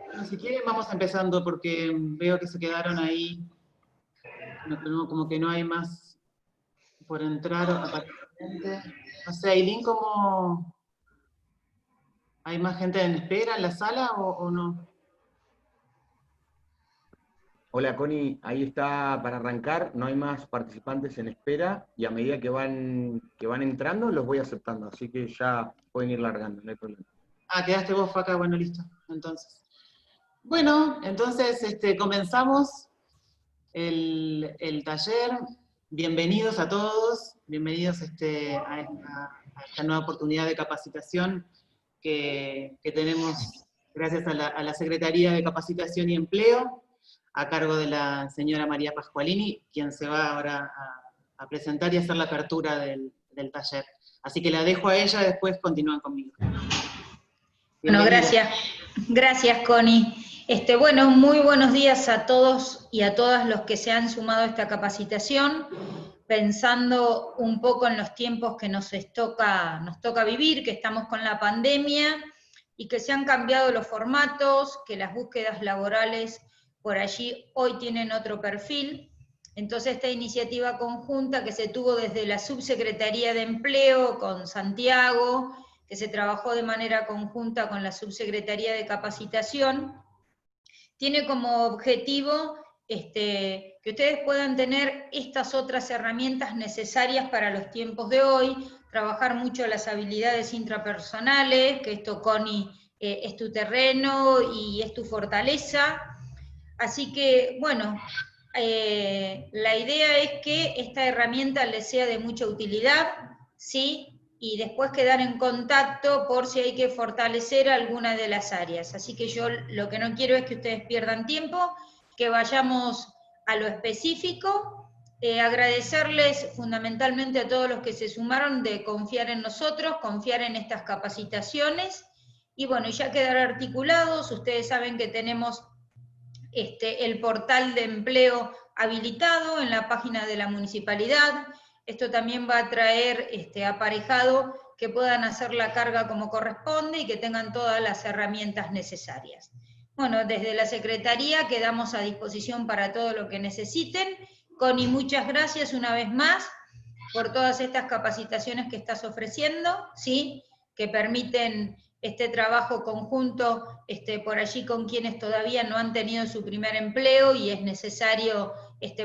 Bueno, si quieren vamos empezando porque veo que se quedaron ahí, como que no hay más por entrar aparentemente. No sé, Aileen, ¿cómo hay más gente en espera en la sala o no? Hola Connie, ahí está para arrancar, no hay más participantes en espera y a medida que van entrando los voy aceptando, así que ya pueden ir largando, no hay problema. Ah, quedaste vos, Faca, bueno, listo, entonces. Bueno, entonces comenzamos el taller. Bienvenidos a todos, bienvenidos a esta nueva oportunidad de capacitación que tenemos gracias a la Secretaría de Capacitación y Empleo, a cargo de la señora María Pascualini, quien se va ahora a presentar y hacer la apertura del taller. Así que la dejo a ella, después continúan conmigo. Bueno, gracias Connie. Bueno, muy buenos días a todos y a todas los que se han sumado a esta capacitación, pensando un poco en los tiempos que nos toca vivir, que estamos con la pandemia y que se han cambiado los formatos, que las búsquedas laborales por allí hoy tienen otro perfil. Entonces esta iniciativa conjunta que se tuvo desde la Subsecretaría de Empleo con Santiago, que se trabajó de manera conjunta con la Subsecretaría de Capacitación, tiene como objetivo que ustedes puedan tener estas otras herramientas necesarias para los tiempos de hoy, trabajar mucho las habilidades intrapersonales, que esto, Connie, es tu terreno y es tu fortaleza. Así que, bueno, la idea es que esta herramienta les sea de mucha utilidad, ¿sí? Y después quedar en contacto por si hay que fortalecer alguna de las áreas. Así que yo lo que no quiero es que ustedes pierdan tiempo, que vayamos a lo específico. Agradecerles fundamentalmente a todos los que se sumaron de confiar en nosotros, confiar en estas capacitaciones, y bueno, ya quedar articulados. Ustedes saben que tenemos el portal de empleo habilitado en la página de la municipalidad. Esto también va a traer aparejado que puedan hacer la carga como corresponde y que tengan todas las herramientas necesarias. Bueno, desde la Secretaría quedamos a disposición para todo lo que necesiten. Connie, muchas gracias una vez más por todas estas capacitaciones que estás ofreciendo, ¿sí? Que permiten este trabajo conjunto por allí con quienes todavía no han tenido su primer empleo y es necesario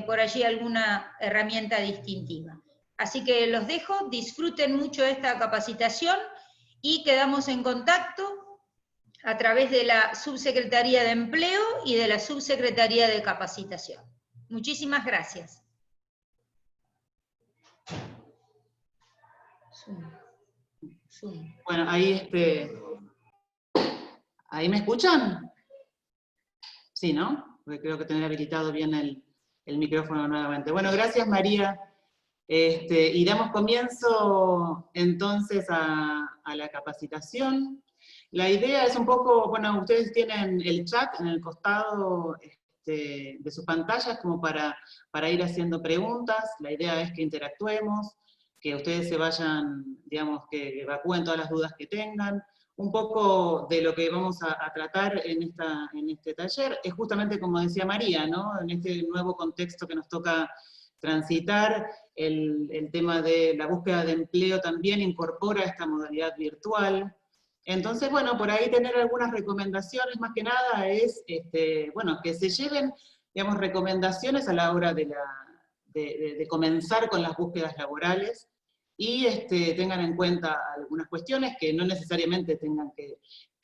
por allí alguna herramienta distintiva. Así que los dejo, disfruten mucho esta capacitación y quedamos en contacto a través de la Subsecretaría de Empleo y de la Subsecretaría de Capacitación. Muchísimas gracias. Bueno, ahí ¿ahí me escuchan? Sí, ¿no? Porque creo que tener habilitado bien el micrófono nuevamente. Bueno, gracias María. Y damos comienzo entonces a la capacitación. La idea es un poco, bueno, ustedes tienen el chat en el costado de sus pantallas como para ir haciendo preguntas. La idea es que interactuemos, que ustedes se vayan, digamos, que evacúen todas las dudas que tengan. Un poco de lo que vamos a tratar en este taller es justamente como decía María, ¿no? En este nuevo contexto que nos toca transitar, el tema de la búsqueda de empleo también incorpora esta modalidad virtual. Entonces, bueno, por ahí tener algunas recomendaciones, más que nada es, bueno, que se lleven, digamos, recomendaciones a la hora de comenzar con las búsquedas laborales, y tengan en cuenta algunas cuestiones que no necesariamente tengan que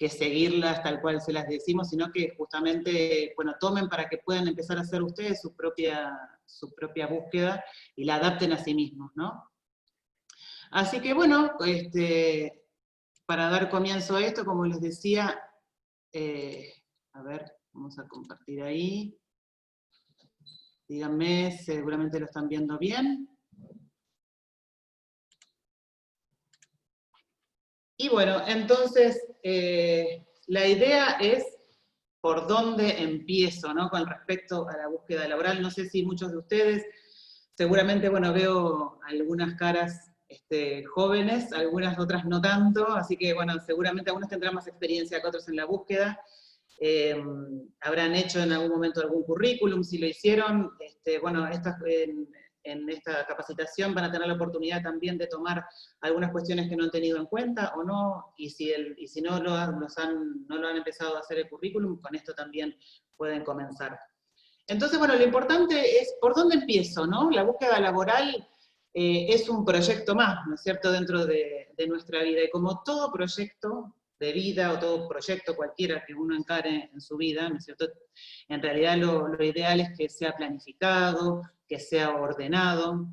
seguirlas tal cual se las decimos, sino que justamente, bueno, tomen para que puedan empezar a hacer ustedes su propia búsqueda y la adapten a sí mismos, ¿no? Así que bueno, para dar comienzo a esto, como les decía, a ver, vamos a compartir ahí. Díganme, seguramente lo están viendo bien. Y bueno, entonces, la idea es por dónde empiezo, ¿no? Con respecto a la búsqueda laboral. No sé si muchos de ustedes, seguramente, bueno, veo algunas caras jóvenes, algunas otras no tanto, así que bueno, seguramente algunos tendrán más experiencia que otros en la búsqueda. Habrán hecho en algún momento algún currículum, si lo hicieron, bueno, en esta capacitación van a tener la oportunidad también de tomar algunas cuestiones que no han tenido en cuenta o no, y si no lo han empezado a hacer el currículum, con esto también pueden comenzar. Entonces, bueno, lo importante es por dónde empiezo, ¿no? La búsqueda laboral es un proyecto más, ¿no es cierto?, dentro de nuestra vida, y como todo proyecto de vida, o todo proyecto cualquiera que uno encare en su vida, ¿no es cierto?, en realidad lo ideal es que sea planificado, que sea ordenado,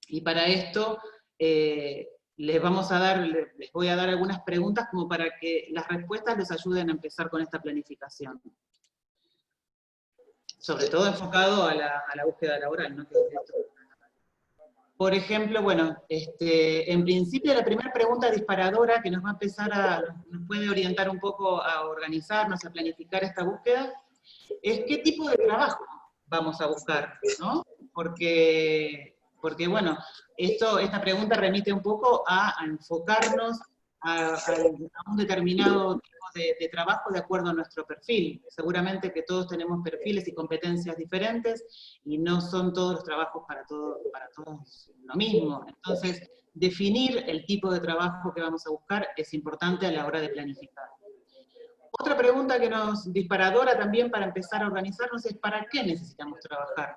y para esto les voy a dar algunas preguntas como para que las respuestas les ayuden a empezar con esta planificación. Sobre todo enfocado a la búsqueda laboral, ¿no? Por ejemplo, bueno, en principio la primera pregunta disparadora que nos va a nos puede orientar un poco a organizarnos, a planificar esta búsqueda, es qué tipo de trabajo vamos a buscar, ¿no? Porque bueno, esta pregunta remite un poco a enfocarnos a un determinado tipo de trabajo de acuerdo a nuestro perfil. Seguramente que todos tenemos perfiles y competencias diferentes, y no son todos los trabajos para todos lo mismo. Entonces, definir el tipo de trabajo que vamos a buscar es importante a la hora de planificar. Otra pregunta que nos disparadora también para empezar a organizarnos es ¿para qué necesitamos trabajar?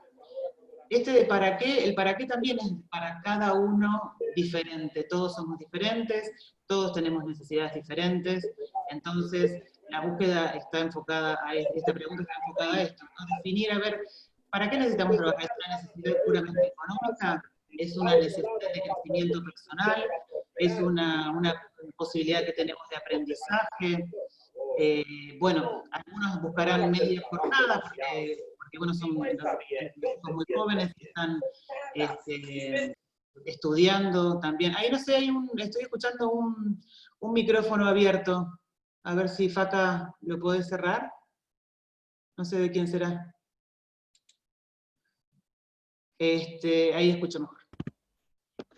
De para qué, el para qué también es para cada uno diferente, todos somos diferentes, todos tenemos necesidades diferentes, entonces la búsqueda está enfocada a esta pregunta está enfocada a esto, ¿no? Definir, a ver, ¿para qué necesitamos trabajar? ¿Es una necesidad puramente económica? ¿Es una necesidad de crecimiento personal? ¿Es una posibilidad que tenemos de aprendizaje? Bueno, algunos buscarán media jornada, porque bueno, son muy jóvenes que están estudiando también. Ahí no sé, estoy escuchando un micrófono abierto. A ver si Faca lo podés cerrar. No sé de quién será. Ahí escucho mejor.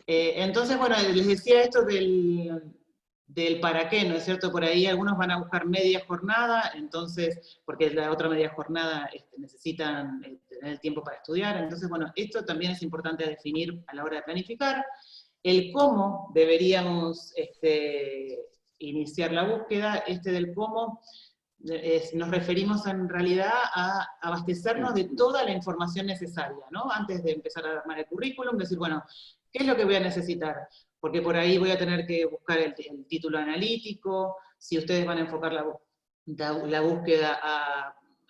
Entonces, bueno, les decía esto del para qué, ¿no es cierto? Por ahí algunos van a buscar media jornada, entonces, porque la otra media jornada necesitan tener el tiempo para estudiar, entonces, bueno, esto también es importante definir a la hora de planificar. El cómo deberíamos iniciar la búsqueda, del cómo, nos referimos en realidad a abastecernos de toda la información necesaria, ¿no? Antes de empezar a armar el currículum, decir, bueno, ¿qué es lo que voy a necesitar? Porque por ahí voy a tener que buscar el título analítico, si ustedes van a enfocar la búsqueda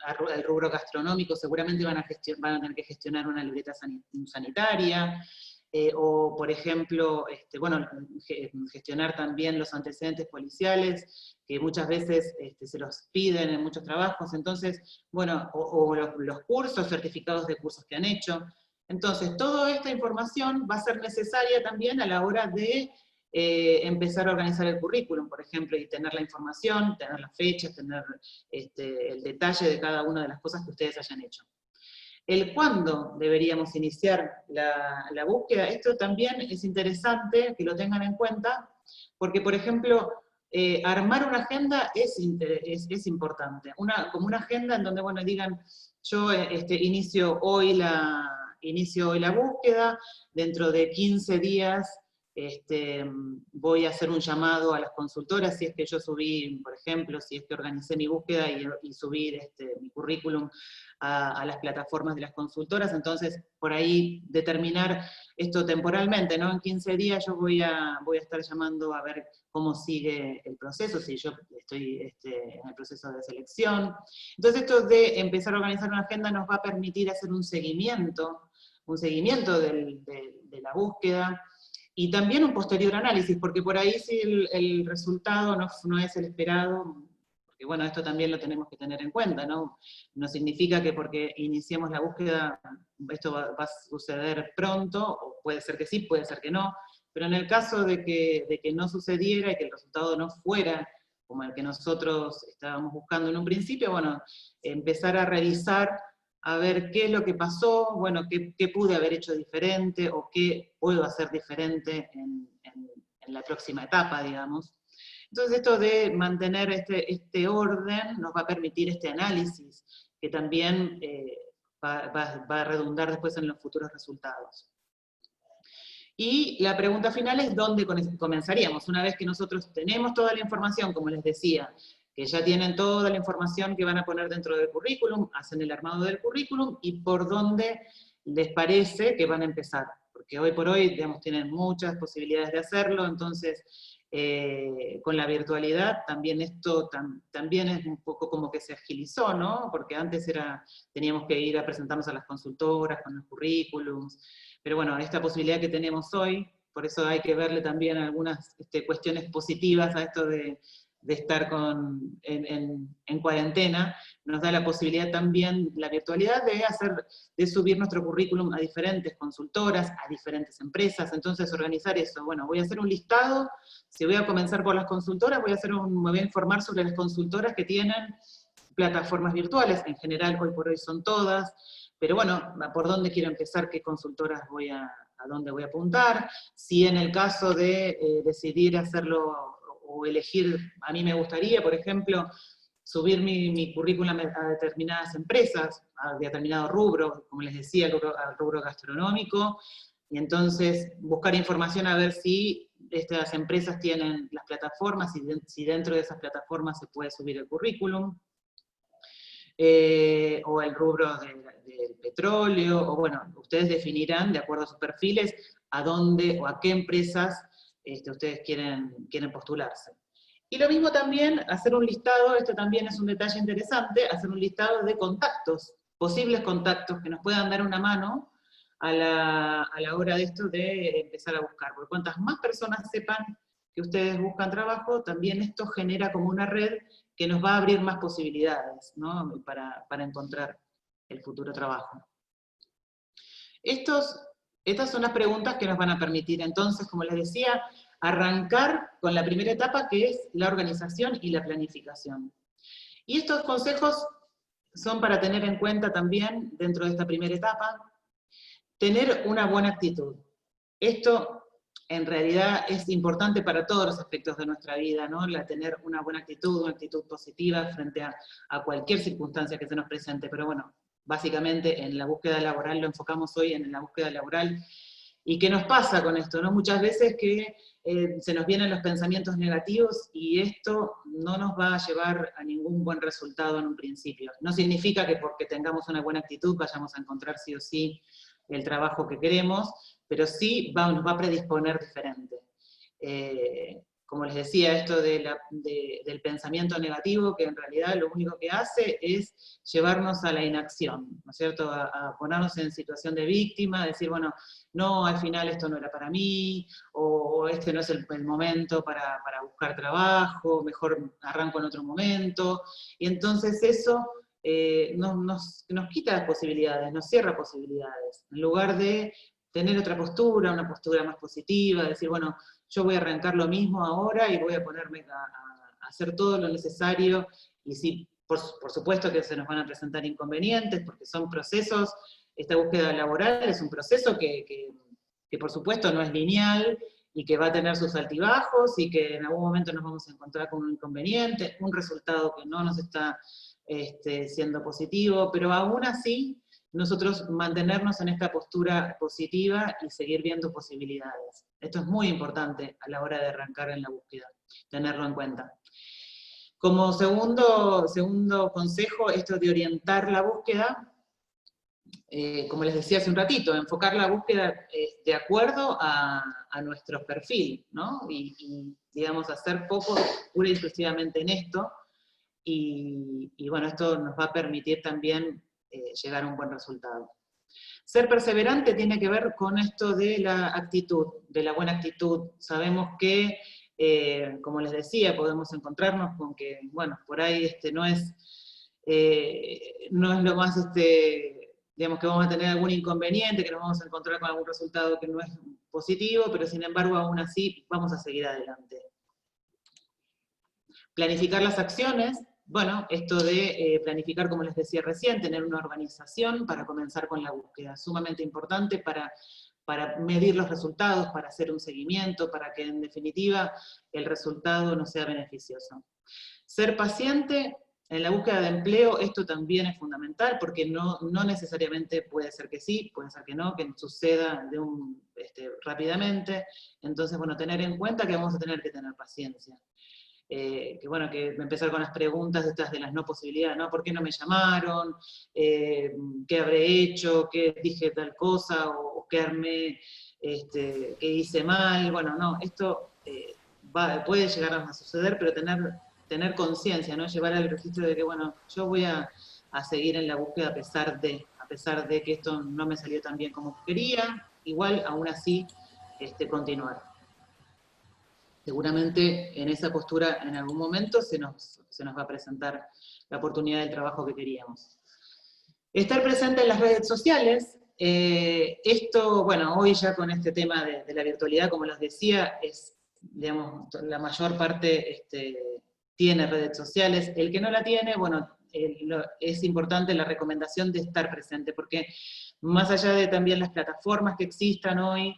al rubro gastronómico, seguramente van a tener que gestionar una libreta sanitaria, o por ejemplo, bueno, gestionar también los antecedentes policiales, que muchas veces se los piden en muchos trabajos, entonces, bueno, o los cursos, certificados de cursos que han hecho. Entonces, toda esta información va a ser necesaria también a la hora de empezar a organizar el currículum, por ejemplo, y tener la información, tener las fechas, tener el detalle de cada una de las cosas que ustedes hayan hecho. El cuándo deberíamos iniciar la búsqueda, esto también es interesante que lo tengan en cuenta, porque, por ejemplo, armar una agenda es importante. Como una agenda en donde, bueno, digan, yo inicio hoy la búsqueda, dentro de 15 días voy a hacer un llamado a las consultoras, si es que yo subí, por ejemplo, si es que organicé mi búsqueda y subí mi currículum a las plataformas de las consultoras, entonces por ahí determinar esto temporalmente, ¿no? En 15 días yo voy a estar llamando a ver cómo sigue el proceso, si yo estoy en el proceso de selección. Entonces esto de empezar a organizar una agenda nos va a permitir hacer un seguimiento de la búsqueda, y también un posterior análisis, porque por ahí si el resultado no es el esperado, porque bueno, esto también lo tenemos que tener en cuenta, ¿no? No significa que porque iniciemos la búsqueda esto va a suceder pronto, o puede ser que sí, puede ser que no, pero en el caso de que no sucediera y que el resultado no fuera como el que nosotros estábamos buscando en un principio, bueno, empezar a revisar a ver qué es lo que pasó, bueno, qué pude haber hecho diferente, o qué puedo hacer diferente en la próxima etapa, digamos. Entonces esto de mantener este orden nos va a permitir este análisis, que también va a redundar después en los futuros resultados. Y la pregunta final es ¿dónde comenzaríamos? Una vez que nosotros tenemos toda la información, como les decía, que ya tienen toda la información que van a poner dentro del currículum, hacen el armado del currículum, y por dónde les parece que van a empezar. Porque hoy por hoy, digamos, tienen muchas posibilidades de hacerlo, entonces con la virtualidad también esto también es un poco como que se agilizó, ¿no? Porque antes teníamos que ir a presentarnos a las consultoras con los currículums, pero bueno, esta posibilidad que tenemos hoy, por eso hay que verle también algunas cuestiones positivas a esto de estar en cuarentena, nos da la posibilidad también, la virtualidad, de subir nuestro currículum a diferentes consultoras, a diferentes empresas, entonces organizar eso, bueno, voy a hacer un listado, si voy a comenzar por las consultoras, me voy a informar sobre las consultoras que tienen plataformas virtuales, en general hoy por hoy son todas, pero bueno, ¿por dónde quiero empezar? ¿Qué consultoras a dónde voy a apuntar? Si en el caso de decidir hacerlo o elegir, a mí me gustaría, por ejemplo, subir mi currículum a determinadas empresas, a determinado rubro, como les decía, al rubro gastronómico, y entonces buscar información a ver si estas empresas tienen las plataformas, si dentro de esas plataformas se puede subir el currículum, o el rubro del petróleo, o bueno, ustedes definirán, de acuerdo a sus perfiles, a dónde o a qué empresas ustedes quieren postularse. Y lo mismo también, hacer un listado, esto también es un detalle interesante, hacer un listado de contactos, posibles contactos que nos puedan dar una mano a la hora de esto de empezar a buscar. Porque cuantas más personas sepan que ustedes buscan trabajo, también esto genera como una red que nos va a abrir más posibilidades, ¿no? para encontrar el futuro trabajo. Estas son las preguntas que nos van a permitir entonces, como les decía, arrancar con la primera etapa, que es la organización y la planificación. Y estos consejos son para tener en cuenta también, dentro de esta primera etapa, tener una buena actitud. Esto en realidad es importante para todos los aspectos de nuestra vida, ¿no? Tener una buena actitud, una actitud positiva frente a cualquier circunstancia que se nos presente, pero bueno, básicamente en la búsqueda laboral, lo enfocamos hoy en la búsqueda laboral. ¿Y qué nos pasa con esto, no? Muchas veces que se nos vienen los pensamientos negativos y esto no nos va a llevar a ningún buen resultado en un principio. No significa que porque tengamos una buena actitud vayamos a encontrar sí o sí el trabajo que queremos, pero sí nos va a predisponer diferente. Como les decía, esto del pensamiento negativo, que en realidad lo único que hace es llevarnos a la inacción, ¿no es cierto? A ponernos en situación de víctima, decir, bueno, no, al final esto no era para mí, o este no es el momento para buscar trabajo, mejor arranco en otro momento, y entonces eso nos quita posibilidades, nos cierra posibilidades, en lugar de tener otra postura, una postura más positiva, decir, bueno, yo voy a arrancar lo mismo ahora y voy a ponerme a hacer todo lo necesario, y sí, por supuesto que se nos van a presentar inconvenientes, porque son procesos, esta búsqueda laboral es un proceso que por supuesto no es lineal, y que va a tener sus altibajos, y que en algún momento nos vamos a encontrar con un inconveniente, un resultado que no nos está siendo positivo, pero aún así, nosotros mantenernos en esta postura positiva y seguir viendo posibilidades. Esto es muy importante a la hora de arrancar en la búsqueda, tenerlo en cuenta. Como segundo consejo, esto de orientar la búsqueda, como les decía hace un ratito, enfocar la búsqueda de acuerdo a nuestro perfil, ¿no? Y digamos, hacer poco pura y exclusivamente en esto, y bueno, esto nos va a permitir también llegar a un buen resultado. Ser perseverante tiene que ver con esto de la actitud, de la buena actitud. Sabemos que, como les decía, podemos encontrarnos con que, bueno, por ahí no es lo más, digamos que vamos a tener algún inconveniente, que nos vamos a encontrar con algún resultado que no es positivo, pero sin embargo aún así vamos a seguir adelante. Planificar las acciones, bueno, esto de planificar, como les decía recién, tener una organización para comenzar con la búsqueda, sumamente importante para medir los resultados, para hacer un seguimiento, para que en definitiva el resultado nos sea beneficioso. Ser paciente en la búsqueda de empleo, esto también es fundamental, porque no necesariamente puede ser que sí, puede ser que no, que suceda rápidamente. Entonces, bueno, tener en cuenta que vamos a tener que tener paciencia. Que bueno, que empezar con las preguntas estas de las no posibilidades, ¿no? ¿Por qué no me llamaron? ¿Qué habré hecho? ¿Qué dije tal cosa? ¿O qué armé? ¿Qué hice mal? Bueno, no, esto puede llegar a suceder, pero tener conciencia, ¿no? Llevar al registro de que, bueno, yo voy a seguir en la búsqueda a pesar de que esto no me salió tan bien como quería, igual, aún así, continuar. Seguramente en esa postura en algún momento se nos va a presentar la oportunidad del trabajo que queríamos. Estar presente en las redes sociales, esto, bueno, hoy ya con este tema de la virtualidad, como les decía, es, digamos, la mayor parte tiene redes sociales. El que no la tiene, bueno, es importante la recomendación de estar presente, porque más allá de también las plataformas que existan hoy,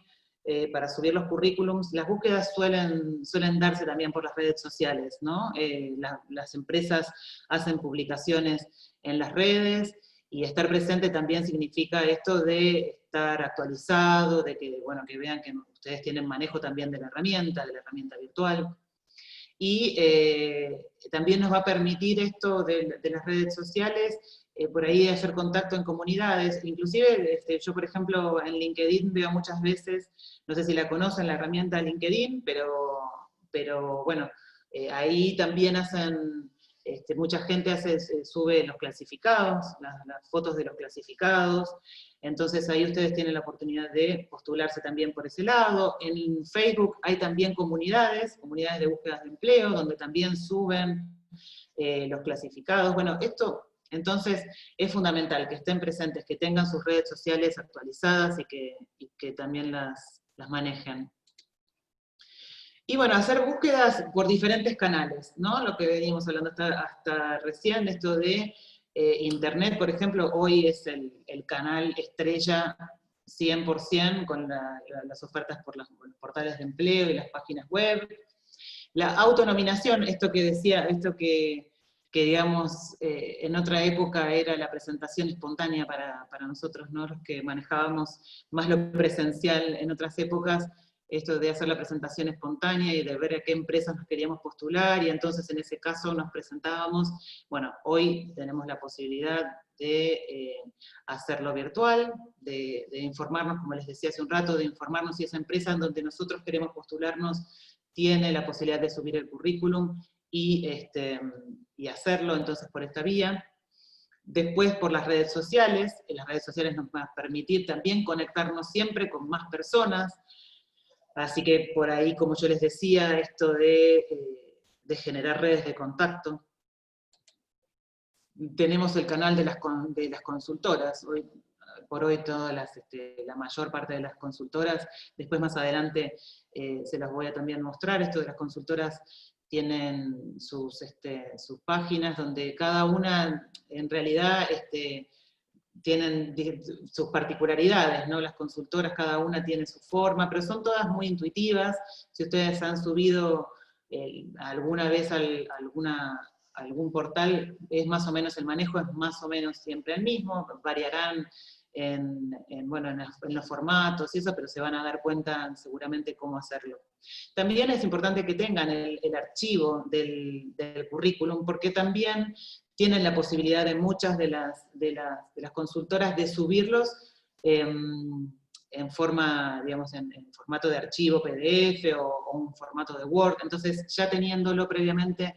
para subir los currículums, las búsquedas suelen darse también por las redes sociales, ¿no? Las empresas hacen publicaciones en las redes, y estar presente también significa esto de estar actualizado, de que, bueno, que vean que ustedes tienen manejo también de la herramienta virtual. Y también nos va a permitir esto de las redes sociales, por ahí hacer contacto en comunidades. Inclusive, yo por ejemplo en LinkedIn veo muchas veces, no sé si la conocen, la herramienta LinkedIn, pero bueno, ahí también hacen, mucha gente sube los clasificados, las fotos de los clasificados, entonces ahí ustedes tienen la oportunidad de postularse también por ese lado. En Facebook hay también comunidades de búsquedas de empleo, donde también suben los clasificados. Bueno, esto entonces es fundamental, que estén presentes, que tengan sus redes sociales actualizadas y que también las manejen. Y bueno, hacer búsquedas por diferentes canales, ¿no? Lo que veníamos hablando hasta recién, esto de Internet, por ejemplo, hoy es el canal estrella 100% con las ofertas por los portales de empleo y las páginas web. La autonominación, esto que digamos, en otra época era la presentación espontánea para nosotros, ¿no? Los que manejábamos más lo presencial en otras épocas, esto de hacer la presentación espontánea y de ver a qué empresas nos queríamos postular, y entonces en ese caso nos presentábamos. Bueno, hoy tenemos la posibilidad de hacerlo virtual, de informarnos, como les decía hace un rato, de informarnos si esa empresa en donde nosotros queremos postularnos tiene la posibilidad de subir el currículum y hacerlo entonces por esta vía. Después por las redes sociales nos van a permitir también conectarnos siempre con más personas, así que por ahí, como yo les decía, esto de generar redes de contacto. Tenemos el canal de las consultoras, por hoy la mayor parte de las consultoras, después más adelante se las voy a también mostrar, esto de las consultoras tienen sus páginas donde cada una en realidad tienen sus particularidades, ¿no? Las consultoras cada una tiene su forma, pero son todas muy intuitivas. Si ustedes han subido alguna vez algún portal, es más o menos el manejo, es más o menos siempre el mismo, variarán en los formatos y eso, pero se van a dar cuenta seguramente cómo hacerlo. También es importante que tengan el archivo del currículum, porque también tienen la posibilidad de muchas de las consultoras de subirlos en forma, digamos, en formato de archivo PDF o un formato de Word, entonces ya teniéndolo previamente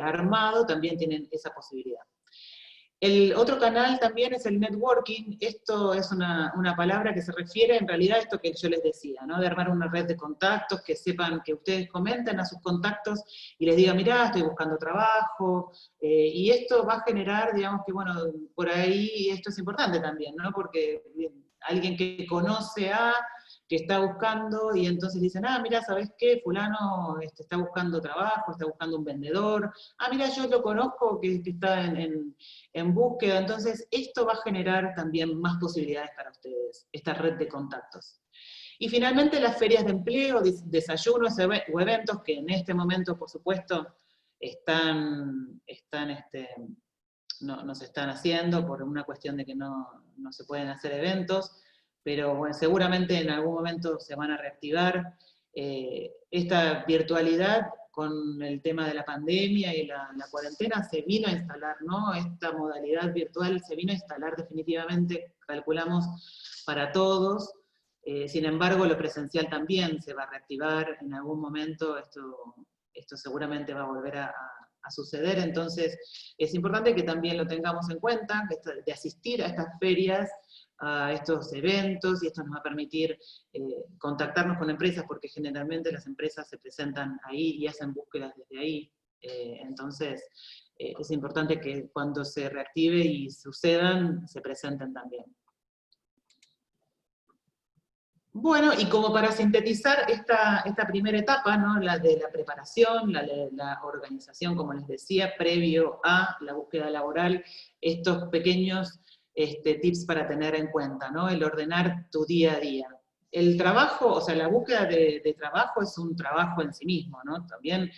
armado, también tienen esa posibilidad. El otro canal también es el networking. Esto es una palabra que se refiere en realidad a esto que yo les decía, ¿no? De armar una red de contactos, que sepan, que ustedes comenten a sus contactos y les digan, mirá, estoy buscando trabajo, y esto va a generar, digamos que, bueno, por ahí esto es importante también, ¿no? Porque alguien que conoce que está buscando, y entonces dicen, ah, mira, ¿sabes qué? Fulano está buscando trabajo, está buscando un vendedor, ah, mira, yo lo conozco, que está en búsqueda, entonces esto va a generar también más posibilidades para ustedes, esta red de contactos. Y finalmente las ferias de empleo, desayunos o eventos, que en este momento, por supuesto, no se están haciendo por una cuestión de que no se pueden hacer eventos, pero bueno, seguramente en algún momento se van a reactivar. Esta virtualidad con el tema de la pandemia y la cuarentena se vino a instalar, ¿no? Esta modalidad virtual se vino a instalar definitivamente, calculamos, para todos. Sin embargo, lo presencial también se va a reactivar en algún momento, esto seguramente va a volver a suceder, entonces es importante que también lo tengamos en cuenta, de asistir a estas ferias, a estos eventos, y esto nos va a permitir contactarnos con empresas, porque generalmente las empresas se presentan ahí y hacen búsquedas desde ahí, entonces es importante que cuando se reactive y sucedan, se presenten también. Bueno, y como para sintetizar esta primera etapa, ¿no? La de la preparación, la organización, como les decía, previo a la búsqueda laboral, estos pequeños tips para tener en cuenta, ¿no? El ordenar tu día a día. El trabajo, o sea, la búsqueda de trabajo es un trabajo en sí mismo, ¿no? También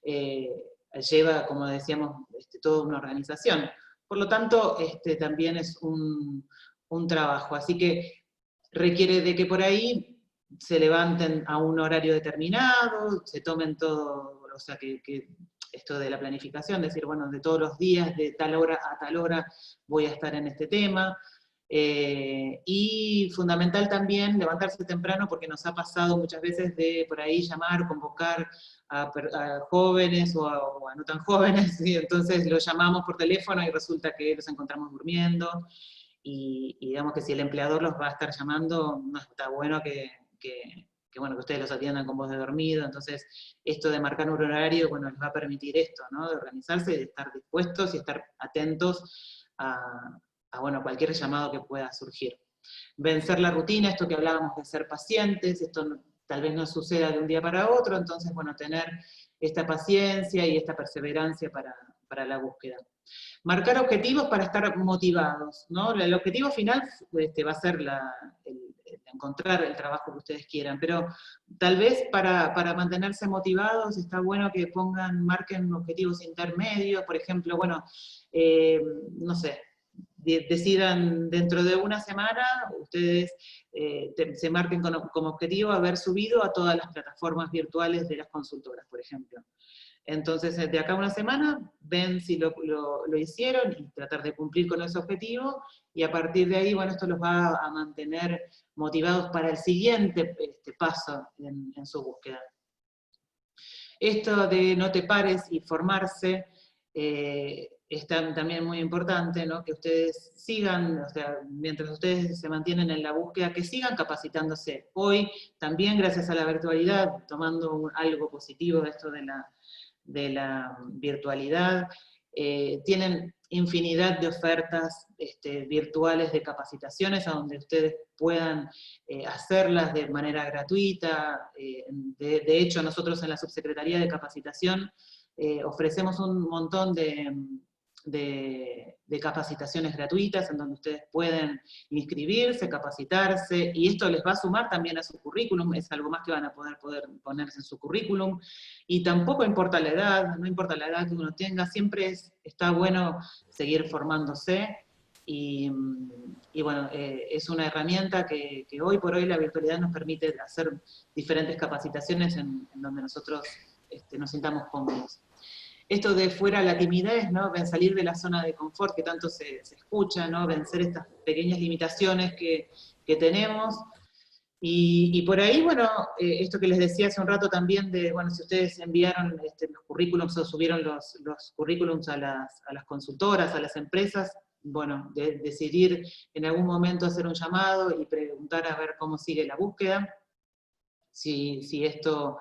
lleva, como decíamos, toda una organización. Por lo tanto, también es un trabajo. Así que requiere de que por ahí se levanten a un horario determinado, se tomen todo, o sea, que esto de la planificación, decir, bueno, de todos los días, de tal hora a tal hora, voy a estar en este tema. Y fundamental también levantarse temprano, porque nos ha pasado muchas veces de por ahí llamar, convocar a jóvenes o a no tan jóvenes, y entonces los llamamos por teléfono y resulta que los encontramos durmiendo. Y digamos que si el empleador los va a estar llamando, no está bueno que ustedes los atiendan con voz de dormido. Entonces, esto de marcar un horario, bueno, les va a permitir esto, ¿no? De organizarse, de estar dispuestos y estar atentos a cualquier llamado que pueda surgir. Vencer la rutina, esto que hablábamos de ser pacientes, esto tal vez no suceda de un día para otro, entonces, bueno, tener esta paciencia y esta perseverancia para la búsqueda. Marcar objetivos para estar motivados, ¿no? El objetivo final va a ser encontrar el trabajo que ustedes quieran, pero tal vez para mantenerse motivados está bueno que marquen objetivos intermedios, por ejemplo, bueno, no sé, decidan dentro de una semana, ustedes se marquen como objetivo haber subido a todas las plataformas virtuales de las consultoras, por ejemplo. Entonces, de acá a una semana, ven si lo hicieron y tratar de cumplir con ese objetivo, y a partir de ahí, bueno, esto los va a mantener motivados para el siguiente paso en su búsqueda. Esto de no te pares y formarse, es también muy importante, ¿no? Que ustedes sigan, o sea, mientras ustedes se mantienen en la búsqueda, que sigan capacitándose. Hoy, también gracias a la virtualidad, tomando algo positivo de esto de la virtualidad, tienen infinidad de ofertas virtuales de capacitaciones a donde ustedes puedan hacerlas de manera gratuita. De hecho, nosotros en la Subsecretaría de Capacitación ofrecemos un montón de capacitaciones gratuitas en donde ustedes pueden inscribirse, capacitarse, y esto les va a sumar también a su currículum, es algo más que van a poder ponerse en su currículum, y tampoco importa la edad, no importa la edad que uno tenga, siempre está bueno seguir formándose, y bueno, es una herramienta que hoy por hoy la virtualidad nos permite hacer diferentes capacitaciones en donde nosotros nos sintamos cómodos. Esto de fuera la timidez, ¿no? Salir de la zona de confort que tanto se escucha, ¿no? Vencer estas pequeñas limitaciones que tenemos. Y por ahí, bueno, esto que les decía hace un rato también de, bueno, si ustedes enviaron los currículums o subieron los currículums a las consultoras, a las empresas, bueno, decidir en algún momento hacer un llamado y preguntar a ver cómo sigue la búsqueda, si esto,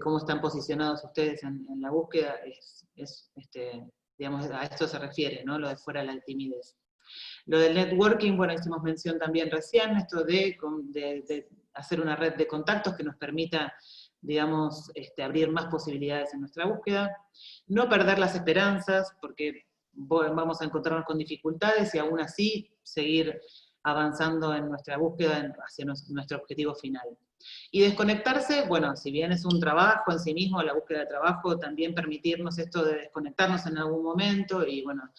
cómo están posicionados ustedes en la búsqueda, digamos, a esto se refiere, ¿no? Lo de fuera la timidez. Lo del networking, bueno, hicimos mención también recién, esto de hacer una red de contactos que nos permita, digamos, abrir más posibilidades en nuestra búsqueda. No perder las esperanzas, porque vamos a encontrarnos con dificultades y aún así seguir avanzando en nuestra búsqueda hacia nuestro objetivo final. Y desconectarse, bueno, si bien es un trabajo en sí mismo, la búsqueda de trabajo, también permitirnos esto de desconectarnos en algún momento, y bueno,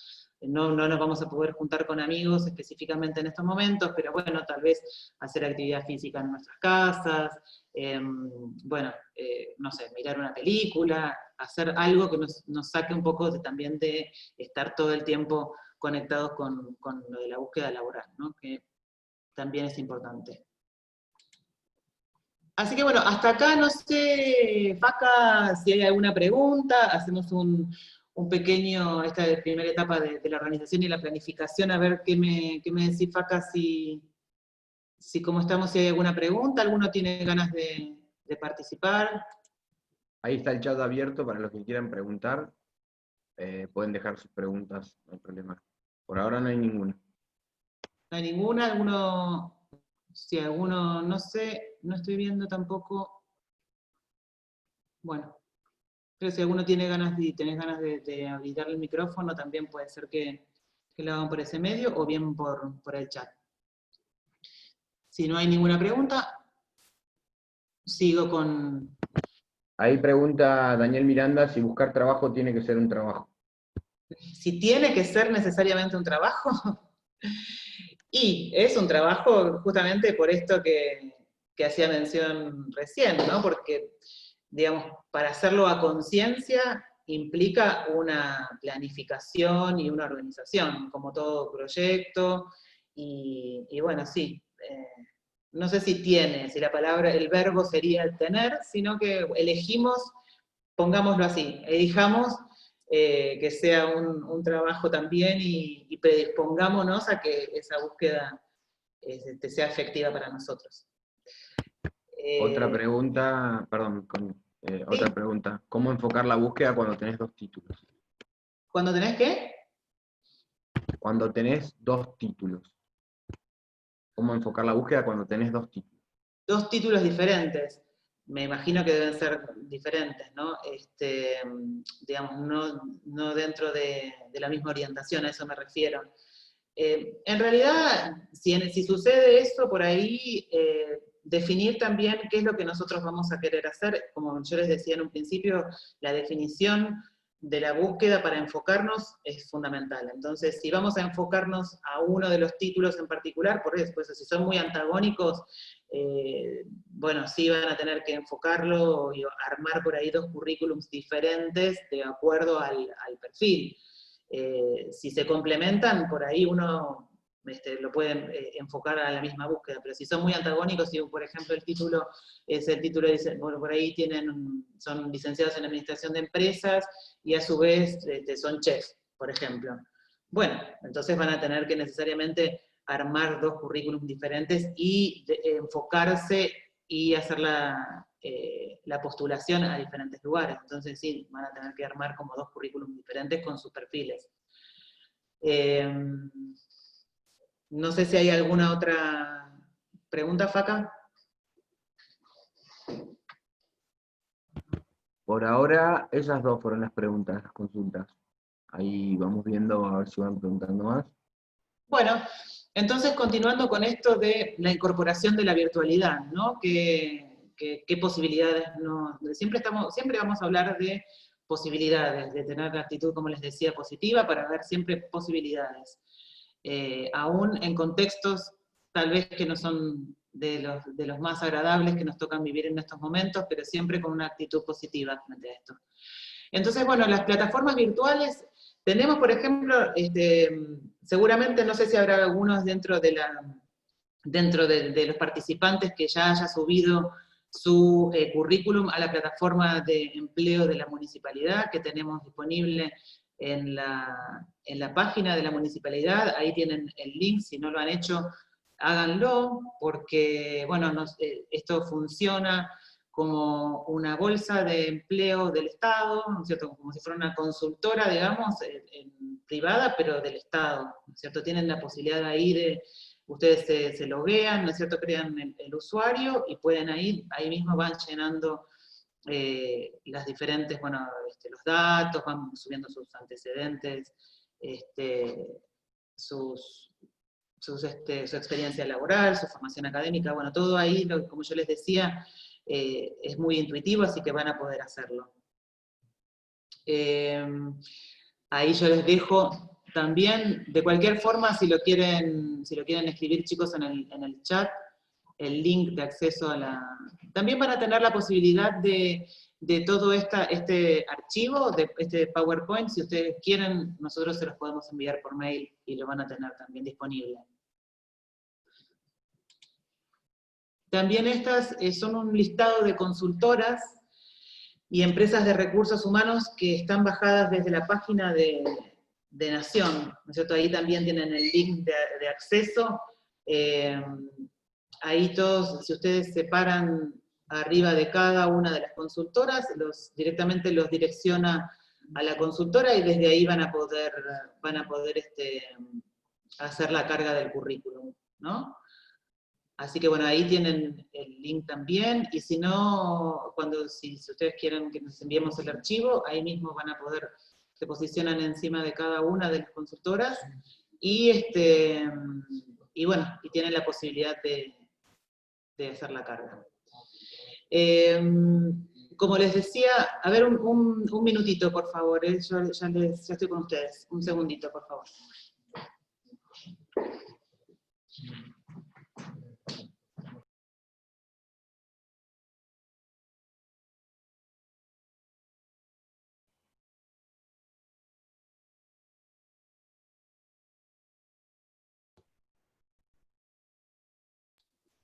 no nos vamos a poder juntar con amigos específicamente en estos momentos, pero bueno, tal vez hacer actividad física en nuestras casas, bueno, no sé, mirar una película, hacer algo que nos saque un poco también de estar todo el tiempo conectados con lo de la búsqueda laboral, ¿no? Que también es importante. Así que bueno, hasta acá no sé, Faca, si hay alguna pregunta, hacemos un pequeño, esta primera etapa de la organización y la planificación, a ver qué me decís, Faca, si cómo estamos, si hay alguna pregunta, alguno tiene ganas de participar. Ahí está el chat abierto para los que quieran preguntar. Pueden dejar sus preguntas, no hay problema. Por ahora no hay ninguna. ¿No hay ninguna? ¿Alguno? Si alguno, no sé, no estoy viendo tampoco. Bueno, pero si alguno tiene ganas tenés ganas de habilitar el micrófono, también puede ser que lo hagan por ese medio o bien por el chat. Si no hay ninguna pregunta, sigo con... Ahí pregunta Daniel Miranda si buscar trabajo tiene que ser un trabajo. Si tiene que ser necesariamente un trabajo, y es un trabajo justamente por esto que hacía mención recién, ¿no? Porque, digamos, para hacerlo a conciencia implica una planificación y una organización, como todo proyecto, y bueno, sí, no sé si tiene, si la palabra, el verbo sería el tener, sino que elegimos, pongámoslo así, elijamos que sea un trabajo también y predispongámonos a que esa búsqueda sea efectiva para nosotros. Otra pregunta, perdón, otra Sí. pregunta. ¿Cómo enfocar la búsqueda cuando tenés 2 títulos? ¿Cuándo tenés qué? Cuando tenés 2 títulos. ¿Cómo enfocar la búsqueda cuando tenés 2 títulos? 2 títulos diferentes. Me imagino que deben ser diferentes, ¿no? Digamos, no dentro de la misma orientación, a eso me refiero. En realidad, si sucede eso por ahí, definir también qué es lo que nosotros vamos a querer hacer. Como yo les decía en un principio, la definición de la búsqueda para enfocarnos es fundamental. Entonces, si vamos a enfocarnos a uno de los títulos en particular, por eso, pues, si son muy antagónicos, bueno, sí van a tener que enfocarlo y armar por ahí 2 currículums diferentes de acuerdo al perfil. Si se complementan, por ahí uno lo puede enfocar a la misma búsqueda, pero si son muy antagónicos, si por ejemplo el título dice, bueno, por ahí son licenciados en administración de empresas y a su vez son chefs, por ejemplo. Bueno, entonces van a tener que necesariamente armar 2 currículums diferentes y enfocarse y hacer la postulación a diferentes lugares. Entonces sí, van a tener que armar como 2 currículums diferentes con sus perfiles. No sé si hay alguna otra pregunta, Faca. Por ahora, esas 2 fueron las preguntas, las consultas. Ahí vamos viendo a ver si van preguntando más. Bueno, entonces continuando con esto de la incorporación de la virtualidad, ¿no? ¿Qué posibilidades no? Siempre vamos a hablar de posibilidades, de tener la actitud, como les decía, positiva, para ver siempre posibilidades. Aún en contextos tal vez que no son de los más agradables que nos tocan vivir en estos momentos, pero siempre con una actitud positiva frente a esto. Entonces, bueno, las plataformas virtuales, tenemos, por ejemplo, seguramente, no sé si habrá algunos dentro de los participantes que ya haya subido su currículum a la plataforma de empleo de la municipalidad, que tenemos disponible en la página de la municipalidad. Ahí tienen el link, si no lo han hecho, háganlo, porque, bueno, esto funciona como una bolsa de empleo del Estado, ¿no es cierto? Como si fuera una consultora, digamos, privada, pero del Estado, ¿no es cierto? Tienen la posibilidad ahí ustedes se loguean, ¿no es cierto?, crean el usuario y pueden ahí mismo van llenando las diferentes, bueno, los datos, van subiendo sus antecedentes, su experiencia laboral, su formación académica, bueno, todo ahí, como yo les decía, es muy intuitivo, así que van a poder hacerlo. Ahí yo les dejo también, de cualquier forma, si lo quieren escribir, chicos, en el chat, el link de acceso a la... También van a tener la posibilidad de todo este archivo, de este PowerPoint, si ustedes quieren, nosotros se los podemos enviar por mail y lo van a tener también disponible. También estas son un listado de consultoras y empresas de recursos humanos que están bajadas desde la página de Nación, ¿no es cierto? Ahí también tienen el link de acceso. Ahí todos, si ustedes se paran arriba de cada una de las consultoras, directamente los direcciona a la consultora y desde ahí van a poder hacer la carga del currículum, ¿no? Así que bueno, ahí tienen el link también, y si no, si ustedes quieren que nos enviemos el archivo, ahí mismo van a poder, se posicionan encima de cada una de las consultoras, y bueno, y tienen la posibilidad de hacer la carga. Como les decía, a ver, un minutito, por favor, yo ya estoy con ustedes, un segundito, por favor.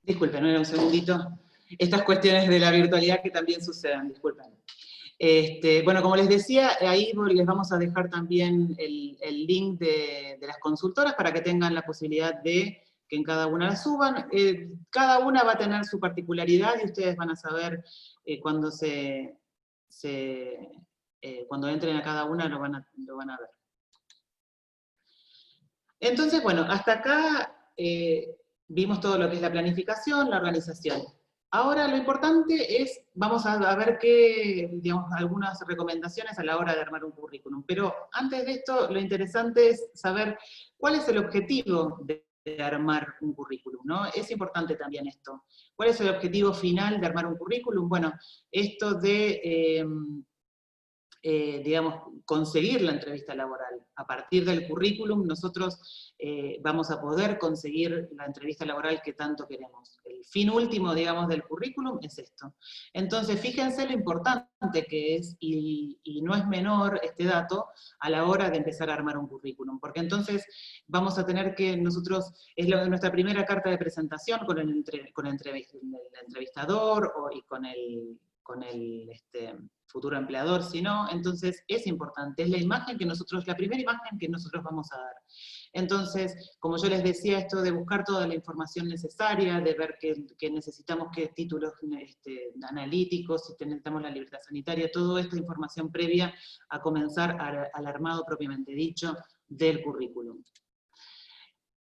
Disculpen, un segundito. Estas cuestiones de la virtualidad que también suceden, disculpen. Bueno, como les decía, ahí les vamos a dejar también el link de las consultoras para que tengan la posibilidad de que en cada una la suban. Cada una va a tener su particularidad y ustedes van a saber cuando cuando entren a cada una lo van a ver. Entonces, bueno, hasta acá vimos todo lo que es la planificación, la organización. Ahora lo importante es, vamos a ver algunas recomendaciones a la hora de armar un currículum. Pero antes de esto, lo interesante es saber cuál es el objetivo de armar un currículum, ¿no? Es importante también esto. ¿Cuál es el objetivo final de armar un currículum? Bueno, esto de... digamos, conseguir la entrevista laboral. A partir del currículum nosotros vamos a poder conseguir la entrevista laboral que tanto queremos. El fin último, digamos, del currículum es esto. Entonces, fíjense lo importante que es, y no es menor este dato, a la hora de empezar a armar un currículum, porque entonces vamos a tener que nosotros, es nuestra primera carta de presentación con el entrevistador y con el futuro empleador, si no, entonces es importante, es la imagen que nosotros, la primera imagen que nosotros vamos a dar. Entonces, como yo les decía, esto de buscar toda la información necesaria, de ver que necesitamos qué títulos analíticos, si necesitamos la libertad sanitaria, toda esta información previa a comenzar al armado propiamente dicho del currículum.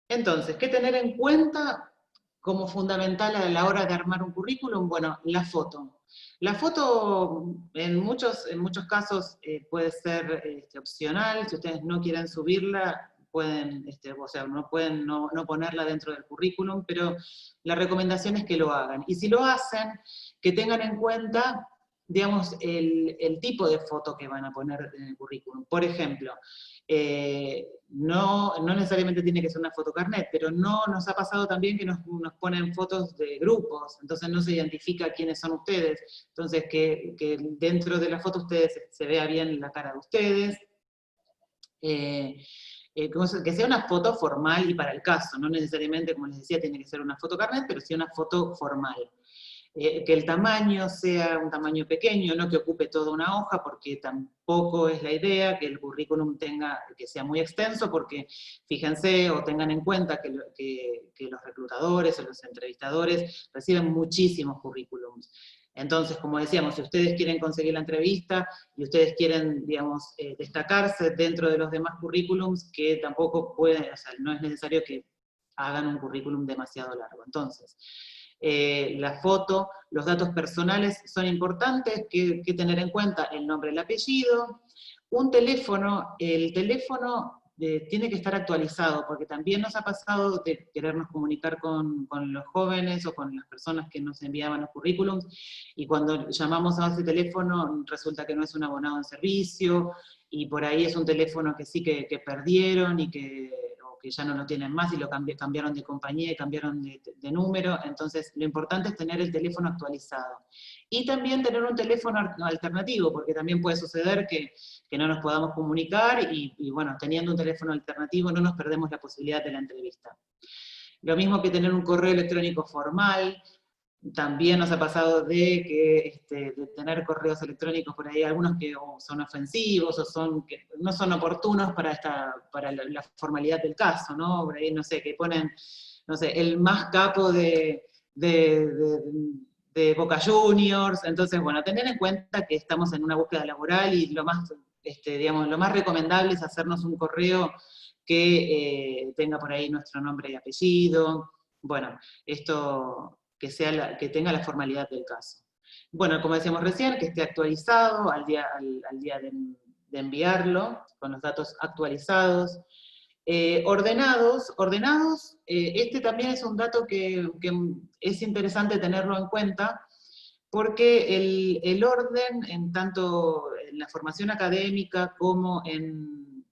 Entonces, ¿qué tener en cuenta como fundamental a la hora de armar un currículum? Bueno, la foto. La foto en muchos casos puede ser opcional, si ustedes no quieren subirla, pueden, no pueden no ponerla dentro del currículum, pero la recomendación es que lo hagan. Y si lo hacen, que tengan en cuenta, digamos, el tipo de foto que van a poner en el currículum. Por ejemplo, no necesariamente tiene que ser una foto carnet, pero no nos ha pasado también que nos ponen fotos de grupos, entonces no se identifica quiénes son ustedes, entonces que dentro de la foto se vea bien la cara de ustedes, que sea una foto formal y para el caso, no necesariamente, como les decía, tiene que ser una foto carnet, pero sí una foto formal. Que el tamaño sea un tamaño pequeño, no que ocupe toda una hoja, porque tampoco es la idea que el currículum que sea muy extenso, porque fíjense o tengan en cuenta que los reclutadores o los entrevistadores reciben muchísimos currículums. Entonces, como decíamos, si ustedes quieren conseguir la entrevista y ustedes quieren, digamos, destacarse dentro de los demás currículums, que tampoco pueden, o sea, no es necesario que hagan un currículum demasiado largo. Entonces, la foto, los datos personales son importantes, que tener en cuenta el nombre, el apellido, un teléfono, el teléfono tiene que estar actualizado, porque también nos ha pasado de querernos comunicar con los jóvenes o con las personas que nos enviaban los currículums, y cuando llamamos a ese teléfono resulta que no es un abonado en servicio, y por ahí es un teléfono que sí que perdieron y que ya no lo tienen más y lo cambiaron de compañía y cambiaron de número. Entonces lo importante es tener el teléfono actualizado. Y también tener un teléfono alternativo, porque también puede suceder que no nos podamos comunicar y bueno, teniendo un teléfono alternativo no nos perdemos la posibilidad de la entrevista. Lo mismo que tener un correo electrónico formal. También nos ha pasado de tener correos electrónicos por ahí, algunos que son ofensivos o que no son oportunos para la formalidad del caso, ¿no? Por ahí, no sé, que ponen, no sé, el más capo de Boca Juniors. Entonces, bueno, tener en cuenta que estamos en una búsqueda laboral y lo más recomendable es hacernos un correo que tenga por ahí nuestro nombre y apellido. Bueno, esto que tenga la formalidad del caso. Bueno, como decíamos recién, que esté actualizado al día de enviarlo, con los datos actualizados. Ordenados, este también es un dato que es interesante tenerlo en cuenta, porque el orden, en tanto en la formación académica como en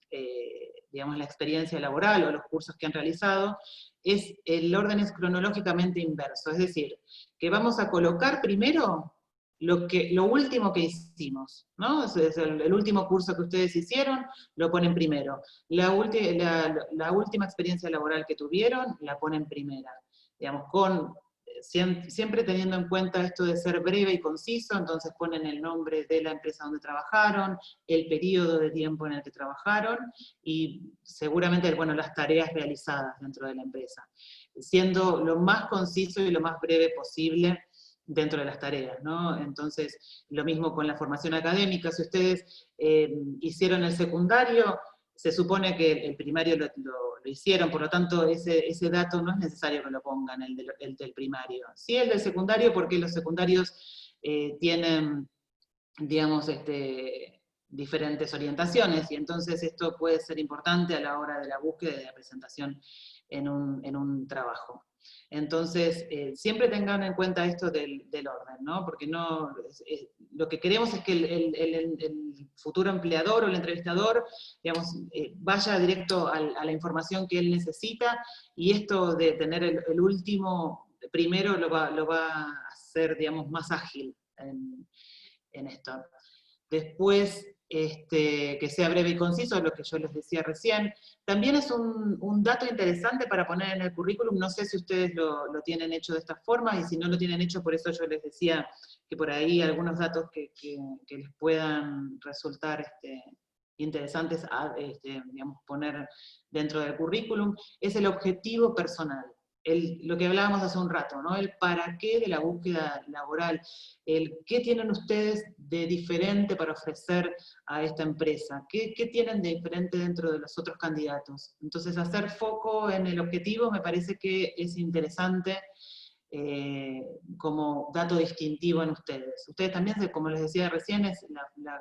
digamos, la experiencia laboral o los cursos que han realizado, el orden es cronológicamente inverso, es decir, que vamos a colocar primero lo último que hicimos, ¿no? Es el último curso que ustedes hicieron, lo ponen primero. La última experiencia laboral que tuvieron, la ponen primera. Digamos, siempre teniendo en cuenta esto de ser breve y conciso, entonces ponen el nombre de la empresa donde trabajaron, el periodo de tiempo en el que trabajaron, y seguramente, bueno, las tareas realizadas dentro de la empresa, siendo lo más conciso y lo más breve posible dentro de las tareas, ¿no? Entonces, lo mismo con la formación académica. Si ustedes hicieron el secundario, se supone que el primario lo hicieron, por lo tanto ese dato no es necesario que lo pongan, el del primario. Sí el del secundario, porque los secundarios tienen, digamos, diferentes orientaciones, y entonces esto puede ser importante a la hora de la búsqueda y de la presentación en un trabajo. Entonces, siempre tengan en cuenta esto del orden, ¿no? Porque lo que queremos es que el futuro empleador o el entrevistador, digamos, vaya directo a la información que él necesita, y esto de tener el último primero lo va a hacer, digamos, más ágil en esto. Después, que sea breve y conciso, lo que yo les decía recién. También es un dato interesante para poner en el currículum, no sé si ustedes lo tienen hecho de esta forma, y si no lo tienen hecho, por eso yo les decía que por ahí algunos datos que les puedan resultar interesantes digamos, poner dentro del currículum, es el objetivo personal. Lo que hablábamos hace un rato, ¿no? El para qué de la búsqueda laboral, el qué tienen ustedes de diferente para ofrecer a esta empresa, qué tienen de diferente dentro de los otros candidatos. Entonces, hacer foco en el objetivo me parece que es interesante como dato distintivo en ustedes. Ustedes también, como les decía recién, es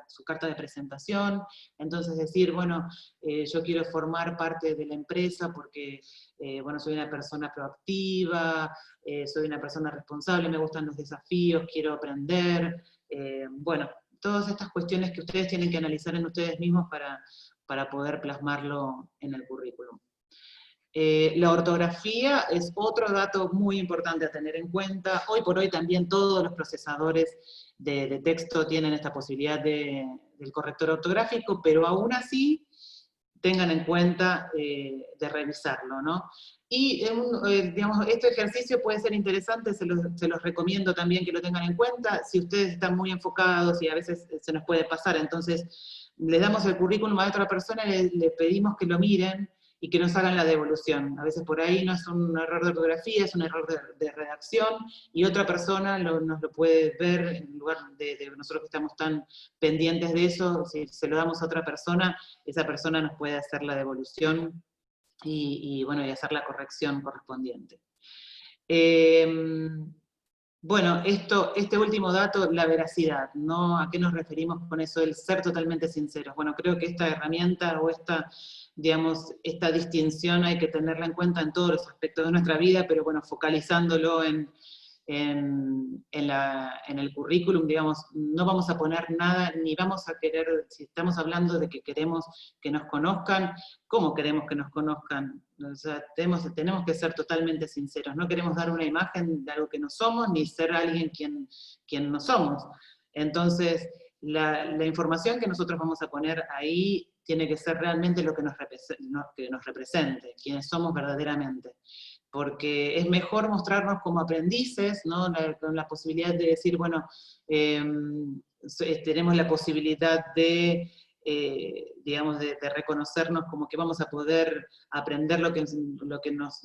su carta de presentación. Entonces decir, bueno, yo quiero formar parte de la empresa porque, bueno, soy una persona proactiva, soy una persona responsable, me gustan los desafíos, quiero aprender. Bueno, todas estas cuestiones que ustedes tienen que analizar en ustedes mismos para poder plasmarlo en el currículum. La ortografía es otro dato muy importante a tener en cuenta. Hoy por hoy también todos los procesadores de texto tienen esta posibilidad del corrector ortográfico, pero aún así tengan en cuenta de revisarlo, ¿no? Y digamos, este ejercicio puede ser interesante, se los recomiendo también que lo tengan en cuenta. Si ustedes están muy enfocados y a veces se nos puede pasar, entonces les damos el currículum a otra persona y le pedimos que lo miren y que nos hagan la devolución. A veces por ahí no es un error de ortografía, es un error de redacción, y otra persona nos lo puede ver, en lugar de nosotros que estamos tan pendientes de eso. Si se lo damos a otra persona, esa persona nos puede hacer la devolución bueno, y hacer la corrección correspondiente. Bueno, este último dato, la veracidad, ¿no? ¿A qué nos referimos con eso? El ser totalmente sinceros. Bueno, creo que esta herramienta o digamos, esta distinción hay que tenerla en cuenta en todos los aspectos de nuestra vida, pero bueno, focalizándolo en el currículum, digamos, no vamos a poner nada, ni vamos a querer, si estamos hablando de que queremos que nos conozcan, ¿cómo queremos que nos conozcan? O sea, tenemos que ser totalmente sinceros, no queremos dar una imagen de algo que no somos, ni ser alguien quien no somos. Entonces, la información que nosotros vamos a poner ahí tiene que ser realmente lo que nos represente, quienes somos verdaderamente. Porque es mejor mostrarnos como aprendices, ¿no? Con la posibilidad de decir, bueno, tenemos la posibilidad de, digamos, de reconocernos como que vamos a poder aprender lo que nos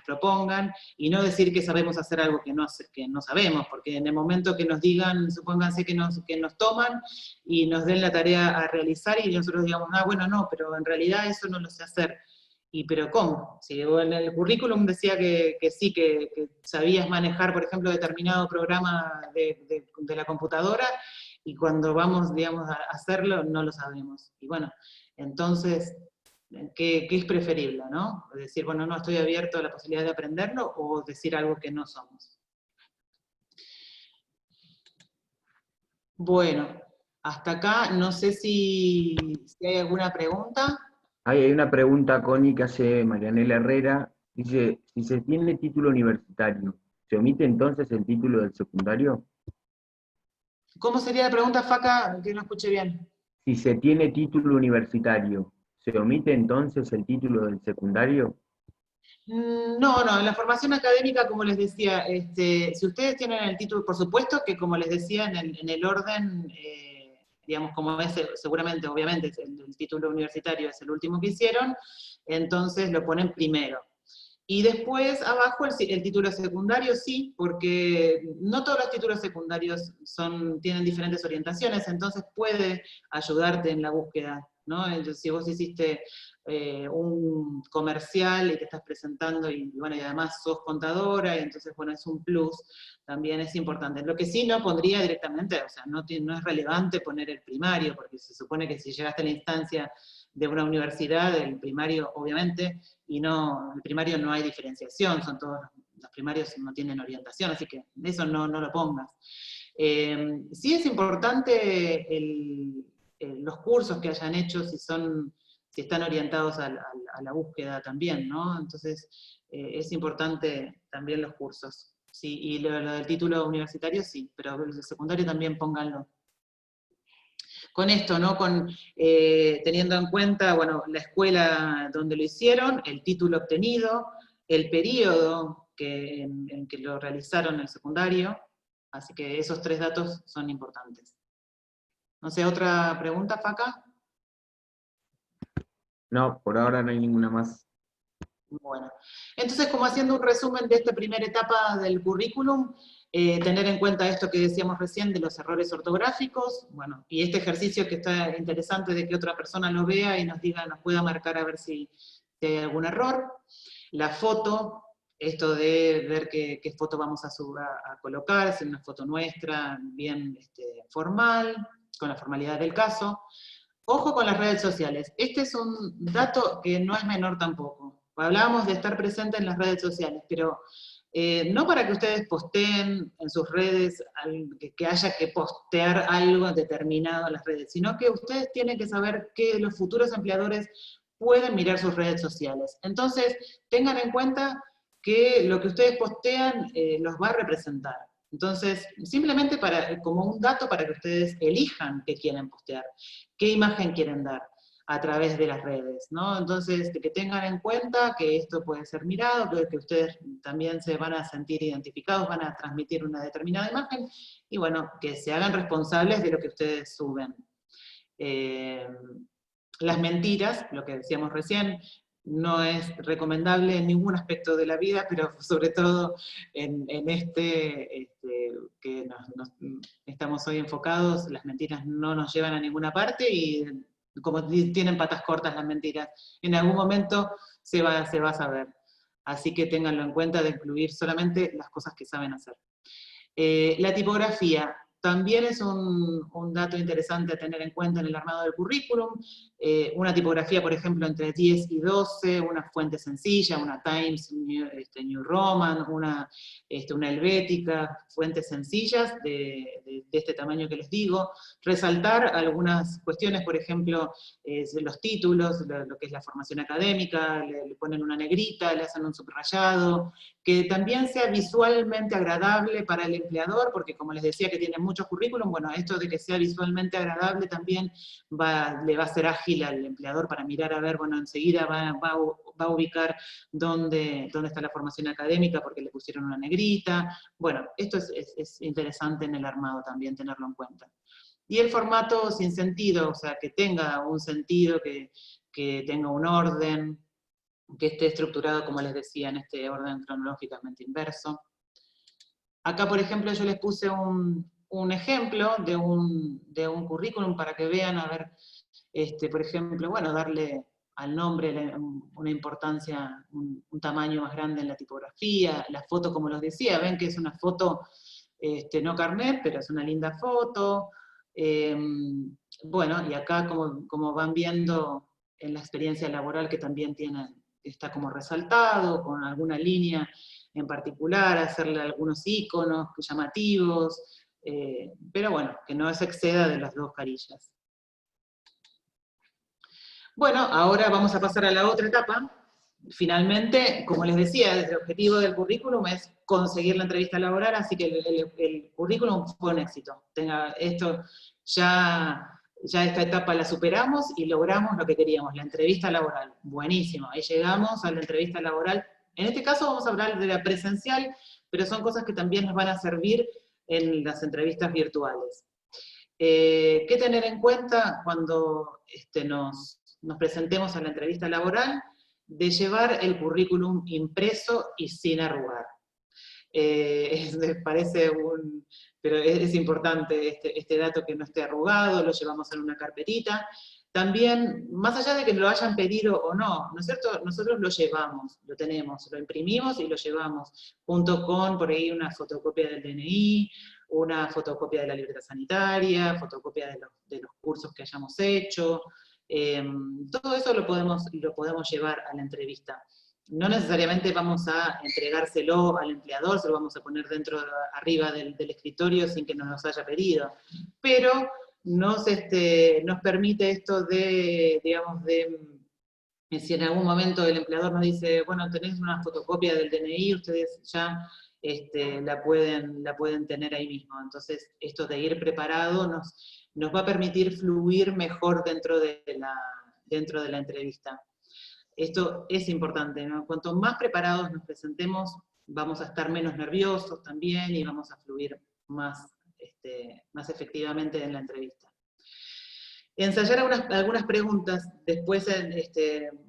propongan, y no decir que sabemos hacer algo que no sabemos, porque en el momento que nos digan, supónganse que nos toman y nos den la tarea a realizar, y nosotros digamos, bueno, no, pero en realidad eso no lo sé hacer. ¿Pero cómo? Si en el currículum decía que sí, que sabías manejar, por ejemplo, determinado programa de la computadora, y cuando vamos, digamos, a hacerlo, no lo sabemos. Y bueno, entonces, ¿qué es preferible, no? Decir, bueno, no, estoy abierto a la posibilidad de aprenderlo, o decir algo que no somos. Bueno, hasta acá, no sé si hay alguna pregunta. Hay una pregunta, Connie, que hace Marianela Herrera. Dice, si se tiene título universitario, ¿se omite entonces el título del secundario? ¿Cómo sería la pregunta, Faca? Que no escuché bien. Si se tiene título universitario, ¿se omite entonces el título del secundario? No, en la formación académica, como les decía, si ustedes tienen el título, por supuesto que como les decía, en el orden, digamos, como es, seguramente, obviamente, el título universitario es el último que hicieron, entonces lo ponen primero. Y después, abajo, el título secundario sí, porque no todos los títulos secundarios tienen diferentes orientaciones, entonces puede ayudarte en la búsqueda, ¿no? Entonces, si vos hiciste un comercial y te estás presentando, y bueno, y además sos contadora, y entonces, bueno, es un plus, también es importante. Lo que sí no pondría directamente, o sea, no es relevante poner el primario, porque se supone que si llegaste a la instancia de una universidad, el primario, obviamente, y el primario no hay diferenciación, son todos, los primarios no tienen orientación, así que eso no lo pongas. Sí es importante los cursos que hayan hecho, si están orientados a la búsqueda también, ¿no? Entonces, es importante también los cursos. Sí, y lo del título universitario sí, pero el secundario también pónganlo. Con esto, ¿no? Teniendo en cuenta, bueno, la escuela donde lo hicieron, el título obtenido, el periodo en que lo realizaron en el secundario, así que esos 3 datos son importantes. No sé, ¿otra pregunta, Faca? No, por ahora no hay ninguna más. Bueno, entonces, como haciendo un resumen de esta primera etapa del currículum, tener en cuenta esto que decíamos recién de los errores ortográficos, bueno, y este ejercicio que está interesante de que otra persona lo vea y nos pueda marcar a ver si hay algún error. La foto, esto de ver qué foto vamos a colocar, si es una foto nuestra, bien formal, con la formalidad del caso. Ojo con las redes sociales. Este es un dato que no es menor tampoco. Hablábamos de estar presente en las redes sociales, pero no para que ustedes posteen en sus redes, que haya que postear algo determinado en las redes, sino que ustedes tienen que saber que los futuros empleadores pueden mirar sus redes sociales. Entonces, tengan en cuenta que lo que ustedes postean los va a representar. Entonces, simplemente como un dato para que ustedes elijan qué quieren postear, qué imagen quieren dar a través de las redes, ¿no? Entonces, que tengan en cuenta que esto puede ser mirado, que ustedes también se van a sentir identificados, van a transmitir una determinada imagen, y bueno, que se hagan responsables de lo que ustedes suben. Las mentiras, lo que decíamos recién, no es recomendable en ningún aspecto de la vida, pero sobre todo en que estamos hoy enfocados, las mentiras no nos llevan a ninguna parte, y como tienen patas cortas las mentiras, en algún momento se va a saber. Así que ténganlo en cuenta de incluir solamente las cosas que saben hacer. La tipografía también es un dato interesante a tener en cuenta en el armado del currículum. Una tipografía, por ejemplo, entre 10 y 12, una fuente sencilla, una Times New Roman, una helvética, fuentes sencillas de este tamaño que les digo. Resaltar algunas cuestiones, por ejemplo, los títulos, lo que es la formación académica, le ponen una negrita, le hacen un subrayado, que también sea visualmente agradable para el empleador, porque como les decía que tiene muchos currículum, bueno, esto de que sea visualmente agradable también le va a ser ágil al empleador para mirar a ver, bueno, enseguida va a ubicar dónde está la formación académica porque le pusieron una negrita. Bueno, esto es interesante en el armado también tenerlo en cuenta. Y el formato sin sentido, o sea, que tenga un sentido, que tenga un orden, que esté estructurado, como les decía, en este orden cronológicamente inverso. Acá, por ejemplo, yo les puse un ejemplo de un currículum para que vean, a ver, por ejemplo, bueno, darle al nombre una importancia, un tamaño más grande en la tipografía, la foto, como les decía, ven que es una foto no carnet, pero es una linda foto. Bueno, y acá como van viendo en la experiencia laboral que también está como resaltado, con alguna línea en particular, hacerle algunos iconos llamativos, pero bueno, que no se exceda de las 2 carillas. Bueno, ahora vamos a pasar a la otra etapa. Finalmente, como les decía, el objetivo del currículum es conseguir la entrevista laboral, así que el currículum fue un éxito. Ya esta etapa la superamos y logramos lo que queríamos, la entrevista laboral. Buenísimo, ahí llegamos a la entrevista laboral. En este caso vamos a hablar de la presencial, pero son cosas que también nos van a servir en las entrevistas virtuales. ¿Qué tener en cuenta cuando nos presentemos a la entrevista laboral? De llevar el currículum impreso y sin arrugar. Parece pero es importante este dato que no esté arrugado, lo llevamos en una carpetita. También, más allá de que lo hayan pedido o no es cierto? Nosotros lo llevamos, lo tenemos, lo imprimimos y lo llevamos, junto con por ahí una fotocopia del DNI, una fotocopia de la libreta sanitaria, fotocopia de los cursos que hayamos hecho. Todo eso lo podemos llevar a la entrevista. No necesariamente vamos a entregárselo al empleador, se lo vamos a poner arriba del escritorio sin que nos los haya pedido, pero nos permite esto digamos, si en algún momento el empleador nos dice, bueno, tenés una fotocopia del DNI, ustedes ya la pueden tener ahí mismo. Entonces, esto de ir preparado nos va a permitir fluir mejor dentro de la entrevista. Esto es importante, ¿no? Cuanto más preparados nos presentemos, vamos a estar menos nerviosos también y vamos a fluir más efectivamente en la entrevista. Ensayar algunas preguntas, después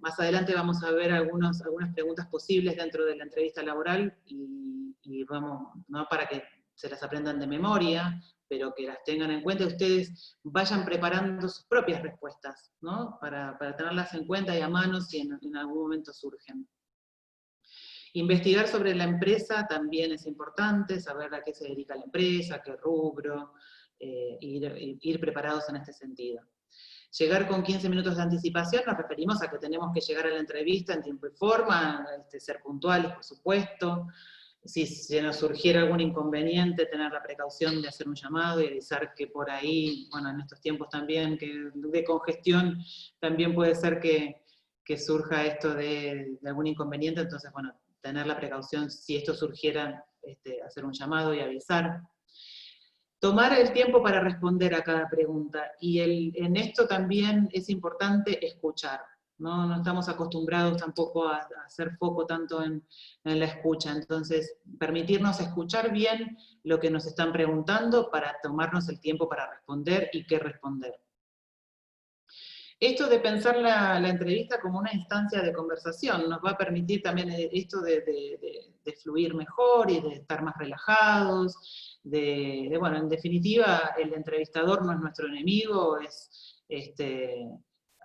más adelante vamos a ver algunas preguntas posibles dentro de la entrevista laboral y vamos, no para que se las aprendan de memoria, pero que las tengan en cuenta y ustedes vayan preparando sus propias respuestas, ¿no? Para tenerlas en cuenta y a mano si en algún momento surgen. Investigar sobre la empresa también es importante, saber a qué se dedica la empresa, qué rubro, ir preparados en este sentido. Llegar con 15 minutos de anticipación, nos referimos a que tenemos que llegar a la entrevista en tiempo y forma, ser puntuales, por supuesto. Si se nos surgiera algún inconveniente, tener la precaución de hacer un llamado y avisar que por ahí, bueno, en estos tiempos también de congestión, también puede ser que surja esto de algún inconveniente, entonces, bueno, tener la precaución, si esto surgiera, hacer un llamado y avisar. Tomar el tiempo para responder a cada pregunta, y en esto también es importante escuchar. No estamos acostumbrados tampoco a hacer foco tanto en la escucha, entonces permitirnos escuchar bien lo que nos están preguntando para tomarnos el tiempo para responder y qué responder. Esto de pensar la entrevista como una instancia de conversación nos va a permitir también esto de fluir mejor y de estar más relajados, bueno, en definitiva, el entrevistador no es nuestro enemigo,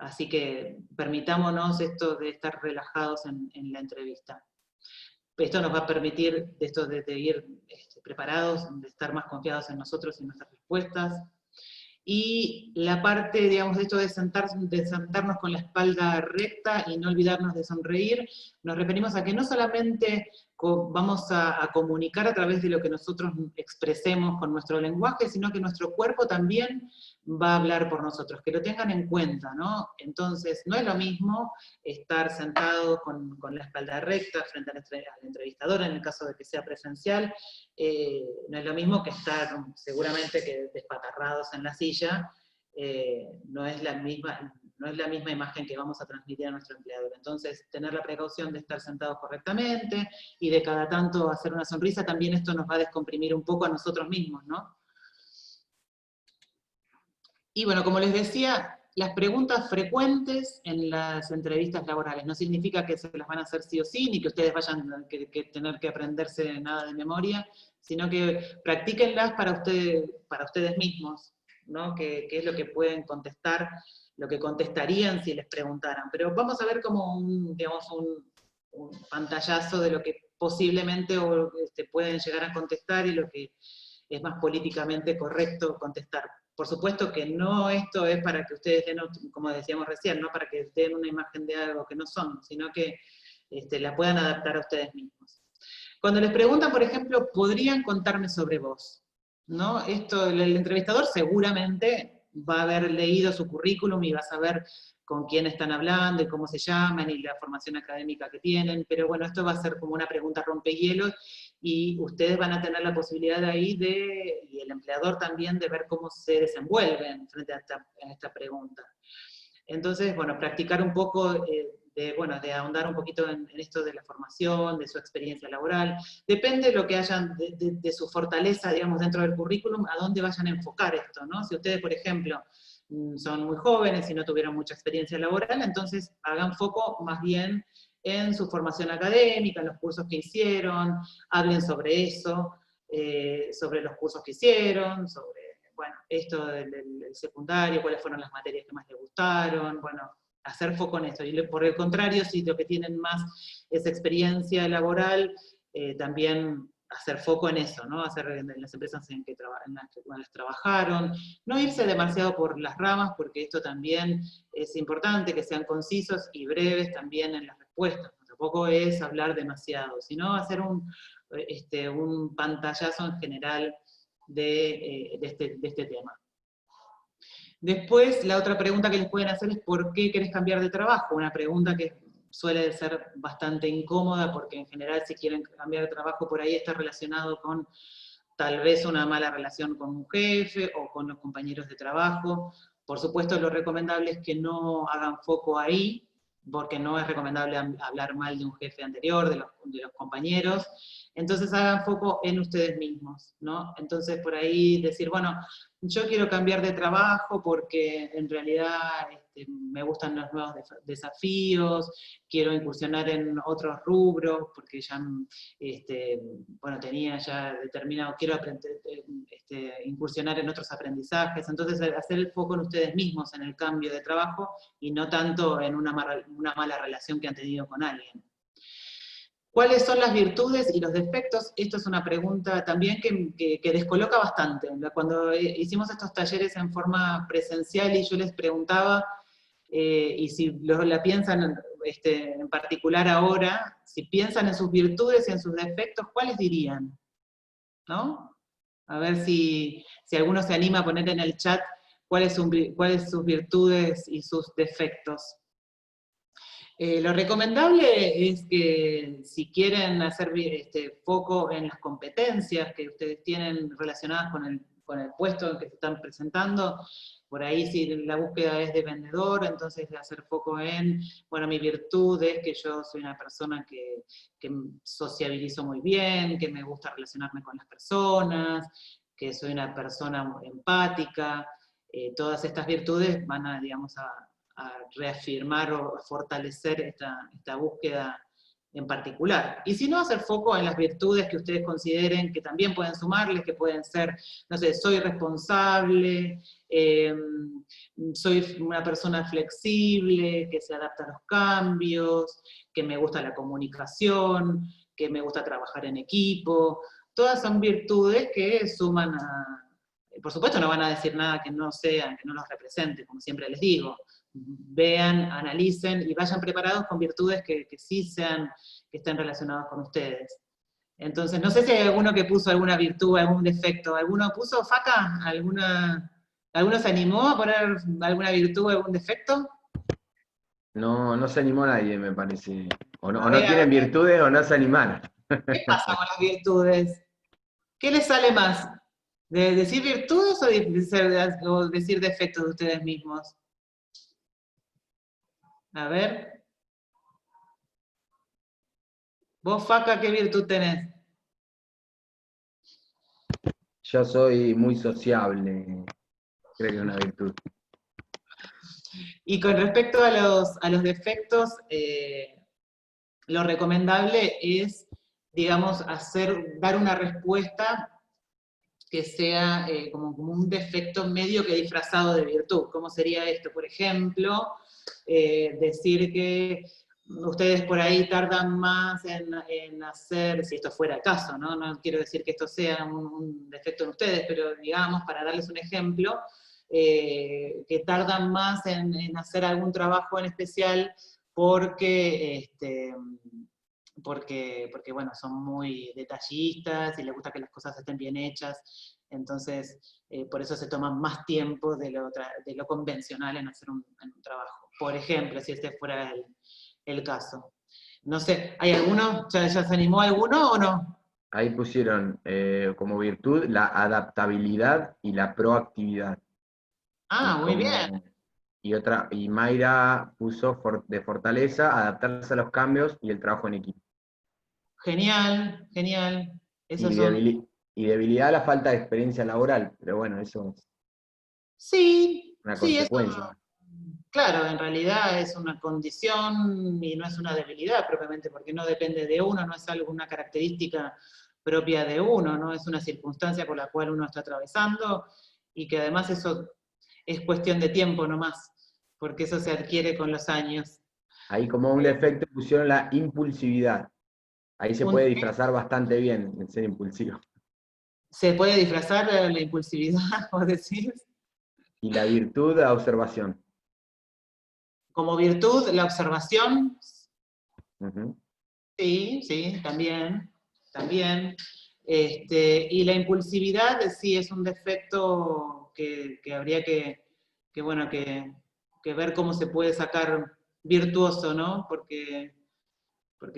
Así que permitámonos esto de estar relajados en la entrevista. Esto nos va a permitir de ir preparados, de estar más confiados en nosotros y en nuestras respuestas. Y la parte, digamos, de esto de sentarnos con la espalda recta y no olvidarnos de sonreír, nos referimos a que no solamente vamos a comunicar a través de lo que nosotros expresemos con nuestro lenguaje, sino que nuestro cuerpo también va a hablar por nosotros, que lo tengan en cuenta, ¿no? Entonces, no es lo mismo estar sentado con la espalda recta frente al entrevistador, en el caso de que sea presencial, no es lo mismo que estar seguramente que despatarrados en la silla, no es la misma imagen que vamos a transmitir a nuestro empleador. Entonces, tener la precaución de estar sentados correctamente, y de cada tanto hacer una sonrisa, también esto nos va a descomprimir un poco a nosotros mismos, ¿no? Y bueno, como les decía, las preguntas frecuentes en las entrevistas laborales no significa que se las van a hacer sí o sí, ni que ustedes vayan a tener que aprenderse nada de memoria, sino que practíquenlas para ustedes mismos, ¿no? Que es lo que pueden contestar, lo que contestarían si les preguntaran. Pero vamos a ver como un pantallazo de lo que posiblemente pueden llegar a contestar y lo que es más políticamente correcto contestar. Por supuesto que no esto es para que ustedes den, como decíamos recién, no para que den una imagen de algo que no son, sino que la puedan adaptar a ustedes mismos. Cuando les preguntan, por ejemplo, ¿podrían contarme sobre vos? ¿No? El entrevistador seguramente va a haber leído su currículum y va a saber con quién están hablando y cómo se llaman y la formación académica que tienen, pero bueno, esto va a ser como una pregunta rompehielos, y ustedes van a tener la posibilidad ahí y el empleador también, de ver cómo se desenvuelven frente a esta pregunta. Entonces, bueno, practicar un poco, de ahondar un poquito en esto de la formación, de su experiencia laboral. Depende de lo que hayan, de su fortaleza, digamos, dentro del currículum, a dónde vayan a enfocar esto, ¿no? Si ustedes, por ejemplo, son muy jóvenes y no tuvieron mucha experiencia laboral, entonces hagan foco más bien en su formación académica, en los cursos que hicieron, hablen sobre eso, sobre los cursos que hicieron, sobre, bueno, esto del secundario, cuáles fueron las materias que más les gustaron, bueno, hacer foco en esto. Y por el contrario, si lo que tienen más es experiencia laboral, también hacer foco en eso, ¿no? Hacer en las empresas en las trabajaron, no irse demasiado por las ramas, porque esto también es importante, que sean concisos y breves también en las respuestas. Tampoco es hablar demasiado, sino hacer un pantallazo en general de este tema. Después, la otra pregunta que les pueden hacer es ¿por qué querés cambiar de trabajo? Una pregunta que suele ser bastante incómoda, porque en general si quieren cambiar de trabajo por ahí está relacionado con tal vez una mala relación con un jefe o con los compañeros de trabajo. Por supuesto, lo recomendable es que no hagan foco ahí, porque no es recomendable hablar mal de un jefe anterior, de los compañeros. Entonces hagan foco en ustedes mismos, ¿no? Entonces por ahí decir, bueno, yo quiero cambiar de trabajo porque en realidad me gustan los nuevos desafíos, quiero incursionar en otros rubros, porque ya, bueno, tenía ya determinado, quiero aprender, incursionar en otros aprendizajes. Entonces hacer el foco en ustedes mismos, en el cambio de trabajo, y no tanto en una mala relación que han tenido con alguien. ¿Cuáles son las virtudes y los defectos? Esto es una pregunta también que descoloca bastante. Cuando hicimos estos talleres en forma presencial y yo les preguntaba, y si la piensan en particular ahora, si piensan en sus virtudes y en sus defectos, ¿cuáles dirían? ¿No? A ver si alguno se anima a poner en el chat cuáles sus virtudes y sus defectos. Lo recomendable es que si quieren hacer foco en las competencias que ustedes tienen relacionadas con el puesto en que se están presentando, por ahí si la búsqueda es de vendedor, entonces de hacer foco en, bueno, mi virtud es que yo soy una persona que sociabilizo muy bien, que me gusta relacionarme con las personas, que soy una persona empática. Todas estas virtudes van a, digamos, a reafirmar o a fortalecer esta búsqueda en particular. Y si no, hacer foco en las virtudes que ustedes consideren que también pueden sumarles, que pueden ser, no sé, soy responsable, soy una persona flexible, que se adapta a los cambios, que me gusta la comunicación, que me gusta trabajar en equipo. Todas son virtudes que suman a... Por supuesto no van a decir nada que no sean, que no los represente, como siempre les digo. Vean, analicen y vayan preparados con virtudes que sí sean, que estén relacionadas con ustedes. Entonces, no sé si hay alguno que puso alguna virtud, algún defecto. ¿Alguno puso, Faca? ¿Alguno se animó a poner alguna virtud, algún defecto? No se animó nadie, me parece. O no A tienen ver, virtudes o no se animaron. ¿qué pasa con las virtudes? ¿Qué les sale más? ¿De decir virtudes o decir defectos de ustedes mismos? A ver. Vos, Faca, ¿qué virtud tenés? Yo soy muy sociable, creo que es una virtud. Y con respecto a los defectos, lo recomendable es, digamos, dar una respuesta que sea como un defecto medio que disfrazado de virtud. ¿Cómo sería esto? Por ejemplo, decir que ustedes por ahí tardan más en hacer, si esto fuera el caso, ¿no? No quiero decir que esto sea un defecto en ustedes, pero digamos, para darles un ejemplo, que tardan más en hacer algún trabajo en especial porque, porque bueno, son muy detallistas y les gusta que las cosas estén bien hechas, entonces por eso se toman más tiempo de lo convencional en hacer un trabajo. Por ejemplo, si este fuera el caso. No sé, ¿hay alguno? ¿Ya se animó alguno o no? Ahí pusieron como virtud la adaptabilidad y la proactividad. Ah, muy bien. Y Mayra puso de fortaleza adaptarse a los cambios y el trabajo en equipo. Genial, genial. Esos Y, son... y debilidad la falta de experiencia laboral, pero bueno, eso es Sí, una sí, eso... consecuencia. Claro, en realidad es una condición y no es una debilidad propiamente, porque no depende de uno, no es una característica propia de uno, no es una circunstancia por la cual uno está atravesando, y que además eso es cuestión de tiempo nomás, porque eso se adquiere con los años. Ahí como un defecto pusieron la impulsividad. Ahí se puede disfrazar bastante bien el ser impulsivo. ¿Se puede disfrazar la impulsividad, vos decís? Y la virtud, la observación. Como virtud, la observación. Uh-huh. Sí, sí, también, también. Y la impulsividad sí es un defecto que habría bueno, que ver cómo se puede sacar virtuoso, ¿no? Porque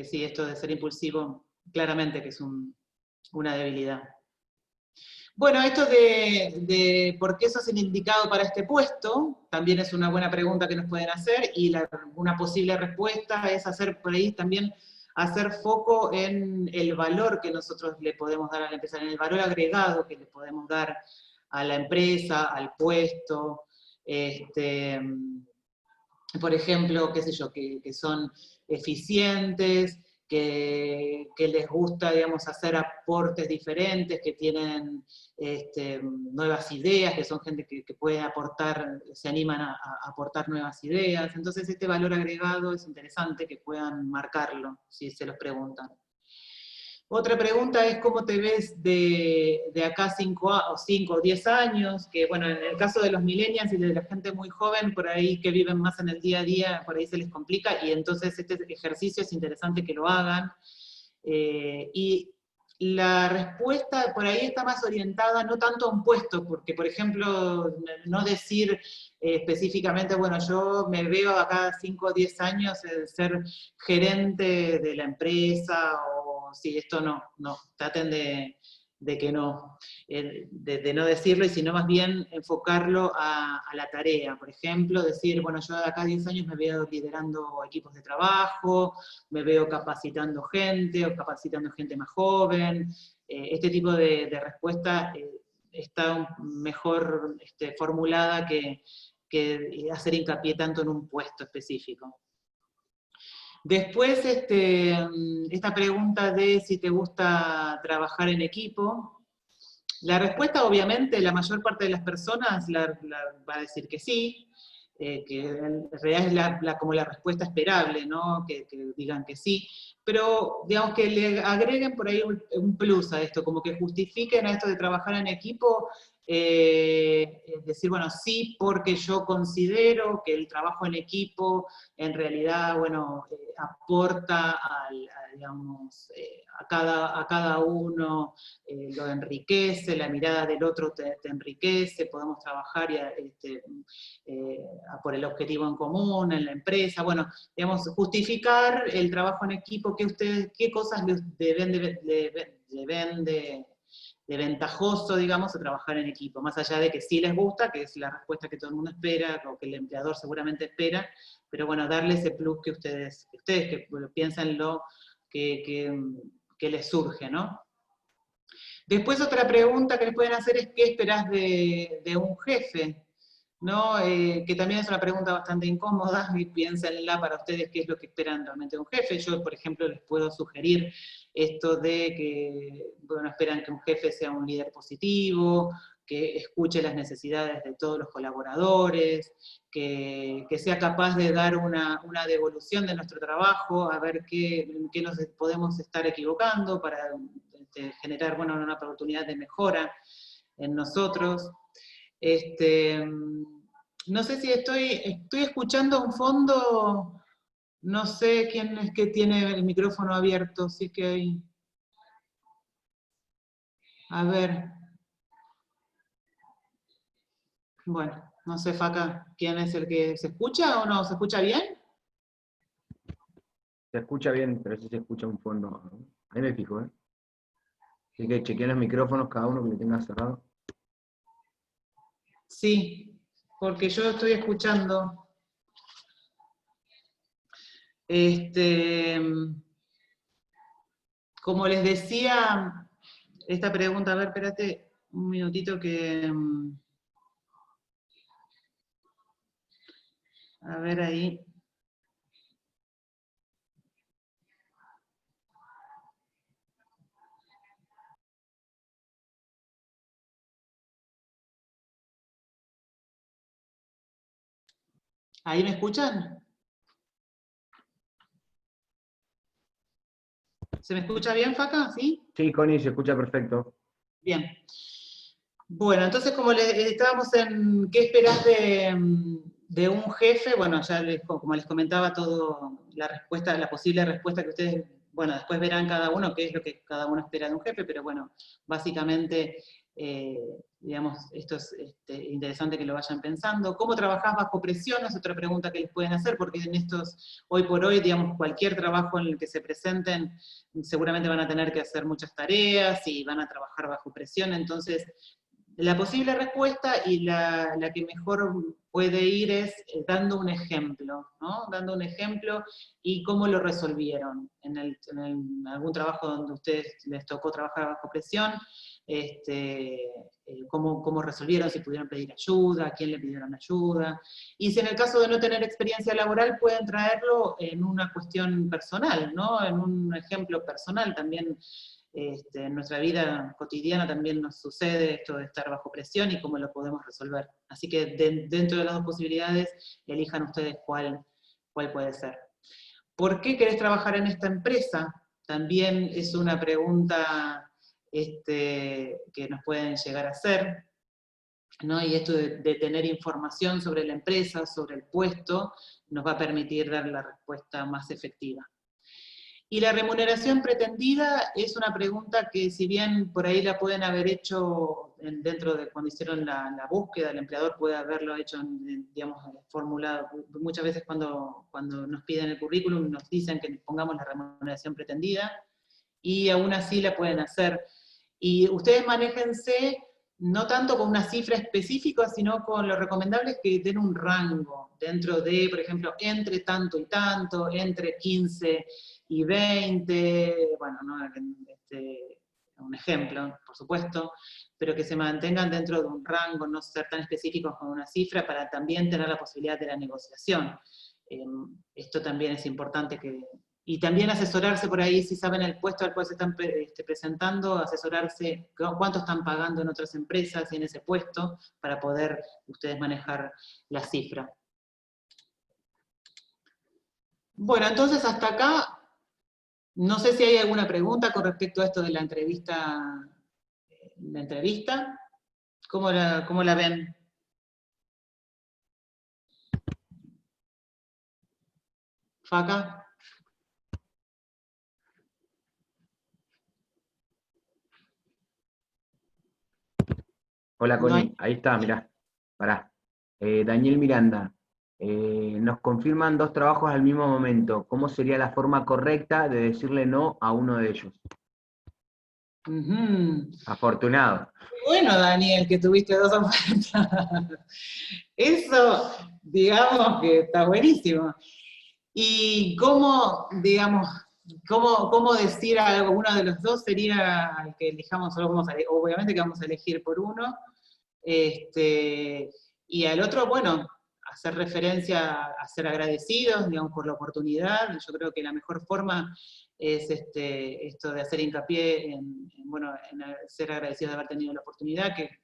sí, esto de ser impulsivo, claramente que es una debilidad. Bueno, esto de por qué sos el indicado para este puesto, también es una buena pregunta que nos pueden hacer, y una posible respuesta es hacer por ahí también, hacer foco en el valor que nosotros le podemos dar a la empresa, en el valor agregado que le podemos dar a la empresa, al puesto, por ejemplo, qué sé yo, que son eficientes, que les gusta, digamos, hacer aportes diferentes, que tienen nuevas ideas, que son gente que puede aportar, se animan a aportar nuevas ideas. Entonces este valor agregado es interesante que puedan marcarlo, si se los preguntan. Otra pregunta es cómo te ves de acá 5 o 10 años, que bueno, en el caso de los millennials y de la gente muy joven, por ahí que viven más en el día a día, por ahí se les complica, y entonces este ejercicio es interesante que lo hagan. Y la respuesta por ahí está más orientada no tanto a un puesto, porque por ejemplo, no decir específicamente, bueno, yo me veo acá 5 o 10 años ser gerente de la empresa, o si esto no, traten de que no, de no decirlo, y sino más bien enfocarlo a la tarea. Por ejemplo, decir, bueno, yo de acá a 10 años me veo liderando equipos de trabajo, me veo capacitando gente, o capacitando gente más joven. Este tipo de respuesta está mejor formulada que hacer hincapié tanto en un puesto específico. Después, esta pregunta de si te gusta trabajar en equipo. La respuesta, obviamente, la mayor parte de las personas va a decir que sí, que en realidad es como la respuesta esperable, ¿no? Que digan que sí, pero digamos que le agreguen por ahí un plus a esto, como que justifiquen a esto de trabajar en equipo, decir, bueno, sí, porque yo considero que el trabajo en equipo en realidad, bueno, aporta digamos, a cada uno, lo enriquece, la mirada del otro te enriquece, podemos trabajar por el objetivo en común, en la empresa, bueno, digamos, justificar el trabajo en equipo, qué cosas le ven de ventajoso, digamos, a trabajar en equipo, más allá de que sí les gusta, que es la respuesta que todo el mundo espera, o que el empleador seguramente espera, pero bueno, darle ese plus que ustedes que piensan lo que les surge, ¿no? Después otra pregunta que les pueden hacer es ¿qué esperás de un jefe? ¿No? Que también es una pregunta bastante incómoda, y piénsenla para ustedes qué es lo que esperan realmente de un jefe. Yo, por ejemplo, les puedo sugerir esto de que, bueno, esperan que un jefe sea un líder positivo, que escuche las necesidades de todos los colaboradores, que sea capaz de dar una devolución de nuestro trabajo, a ver en qué nos podemos estar equivocando para generar, bueno, una oportunidad de mejora en nosotros. No sé si estoy escuchando un fondo, no sé quién es que tiene el micrófono abierto, sí que hay... A ver. Bueno, no sé, Faca, ¿quién es el que se escucha o no? ¿Se escucha bien? Se escucha bien, pero sí se escucha un fondo. Ahí me fijo, ¿eh? Así que chequeen los micrófonos cada uno que lo tenga cerrado. Sí, porque yo estoy escuchando. Como les decía, esta pregunta, a ver, espérate un minutito que... A ver ahí. ¿Ahí me escuchan? ¿Se me escucha bien, Faca? ¿Sí? Sí, Connie, se escucha perfecto. Bien. Bueno, entonces como estábamos en qué esperás de un jefe, bueno, ya como les comentaba todo la posible respuesta que ustedes, bueno, después verán cada uno qué es lo que cada uno espera de un jefe, pero bueno, básicamente, digamos, esto es interesante que lo vayan pensando. ¿Cómo trabajás bajo presión? Es otra pregunta que les pueden hacer, porque en estos, hoy por hoy, digamos, cualquier trabajo en el que se presenten, seguramente van a tener que hacer muchas tareas y van a trabajar bajo presión, entonces la posible respuesta y la que mejor puede ir es dando un ejemplo, ¿no? Dando un ejemplo y cómo lo resolvieron en algún trabajo donde a ustedes les tocó trabajar bajo presión, cómo resolvieron, si pudieron pedir ayuda, a quién le pidieron ayuda, y si en el caso de no tener experiencia laboral pueden traerlo en una cuestión personal, ¿no? En un ejemplo personal también. En nuestra vida cotidiana también nos sucede esto de estar bajo presión y cómo lo podemos resolver. Así que dentro de las dos posibilidades, elijan ustedes cuál puede ser. ¿Por qué querés trabajar en esta empresa? También es una pregunta que nos pueden llegar a hacer, ¿no? Y esto de tener información sobre la empresa, sobre el puesto, nos va a permitir dar la respuesta más efectiva. Y la remuneración pretendida es una pregunta que si bien por ahí la pueden haber hecho dentro de cuando hicieron la búsqueda, el empleador puede haberlo hecho, digamos, formulado. Muchas veces cuando nos piden el currículum nos dicen que pongamos la remuneración pretendida, y aún así la pueden hacer. Y ustedes manéjense no tanto con una cifra específica, sino con lo recomendable es que den un rango, dentro de, por ejemplo, entre tanto y tanto, entre 15 y 20, bueno, ¿no? Un ejemplo, por supuesto, pero que se mantengan dentro de un rango, no ser tan específicos con una cifra, para también tener la posibilidad de la negociación. esto también es importante y también asesorarse por ahí, si saben el puesto al cual se están presentando, asesorarse cuánto están pagando en otras empresas y en ese puesto, para poder ustedes manejar la cifra. Bueno, entonces hasta acá, no sé si hay alguna pregunta con respecto a esto de la entrevista. ¿Cómo la ven? ¿Faca? Hola, No hay. Connie. Ahí está, mirá. Pará. Daniel Miranda. Nos confirman 2 trabajos al mismo momento. ¿Cómo sería la forma correcta de decirle no a uno de ellos? Afortunado. Bueno, Daniel, que tuviste 2 ofertas. Eso, digamos que está buenísimo. Y cómo, digamos, cómo decir a alguno de los dos sería al que elijamos, obviamente que vamos a elegir por uno, y al otro, bueno, hacer referencia a ser agradecidos, digamos, por la oportunidad. Yo creo que la mejor forma es esto de hacer hincapié en ser agradecidos de haber tenido la oportunidad, que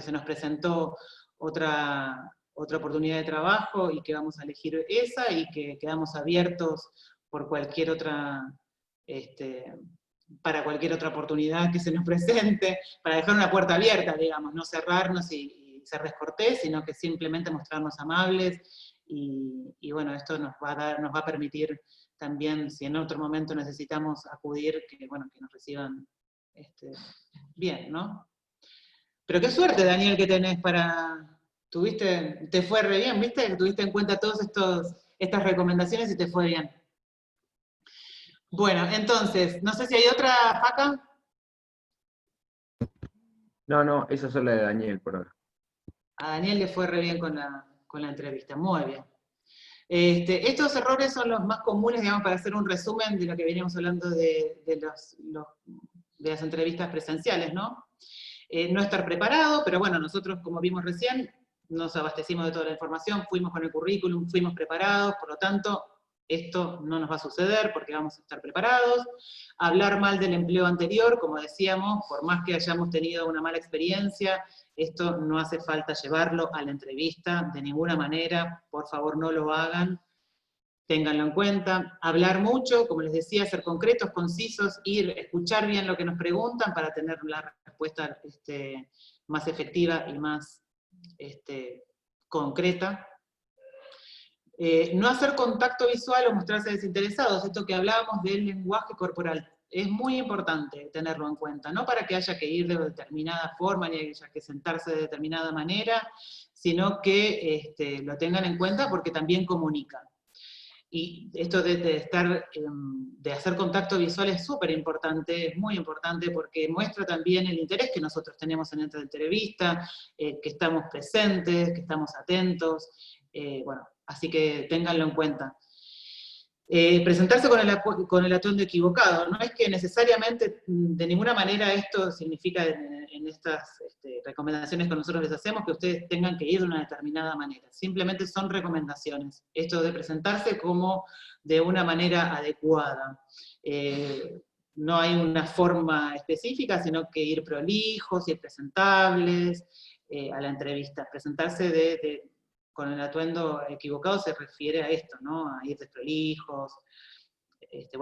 se nos presentó otra oportunidad de trabajo y que vamos a elegir esa, y que quedamos abiertos por cualquier otra, para cualquier otra oportunidad que se nos presente, para dejar una puerta abierta, digamos, no cerrarnos y ser descortés, sino que simplemente mostrarnos amables, y bueno, esto nos va a permitir también, si en otro momento necesitamos acudir, que nos reciban bien, ¿no? Pero qué suerte, Daniel, que tenés te fue re bien, ¿viste? Que tuviste en cuenta todas estas recomendaciones y te fue bien. Bueno, entonces, no sé si hay otra, Faca. No, esa es la de Daniel por ahora. A Daniel le fue re bien con la entrevista, muy bien. Estos errores son los más comunes, digamos, para hacer un resumen de lo que veníamos hablando de las entrevistas presenciales, ¿no? No estar preparado, pero bueno, nosotros, como vimos recién, nos abastecimos de toda la información, fuimos con el currículum, fuimos preparados, por lo tanto, esto no nos va a suceder porque vamos a estar preparados. Hablar mal del empleo anterior, como decíamos, por más que hayamos tenido una mala experiencia, esto no hace falta llevarlo a la entrevista de ninguna manera, por favor no lo hagan, ténganlo en cuenta. Hablar mucho, como les decía, ser concretos, concisos, escuchar bien lo que nos preguntan para tener la respuesta más efectiva y más concreta. No hacer contacto visual o mostrarse desinteresados, esto que hablábamos del lenguaje corporal. Es muy importante tenerlo en cuenta, no para que haya que ir de determinada forma, ni haya que sentarse de determinada manera, sino que lo tengan en cuenta porque también comunican. Y esto de hacer contacto visual es súper importante, es muy importante, porque muestra también el interés que nosotros tenemos en esta entrevista, que estamos presentes, que estamos atentos, así que ténganlo en cuenta. Presentarse con el atuendo equivocado, no es que necesariamente, de ninguna manera esto significa en estas recomendaciones que nosotros les hacemos que ustedes tengan que ir de una determinada manera, simplemente son recomendaciones, esto de presentarse como de una manera adecuada. No hay una forma específica, sino que ir prolijos, ir presentables a la entrevista, presentarse con el atuendo equivocado se refiere a esto, ¿no? A ir desprolijos, esto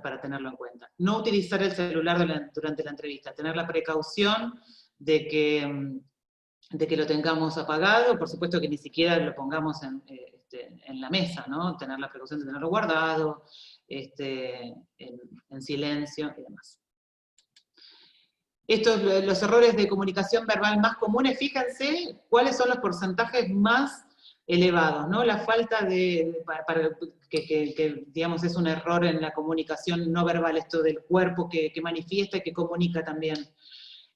para tenerlo en cuenta. No utilizar el celular durante la entrevista, tener la precaución de que lo tengamos apagado, por supuesto que ni siquiera lo pongamos en la mesa, ¿no? Tener la precaución de tenerlo guardado, en silencio y demás. Los errores de comunicación verbal más comunes, fíjense cuáles son los porcentajes más elevados, ¿no? La falta que digamos es un error en la comunicación no verbal, esto del cuerpo que manifiesta y que comunica también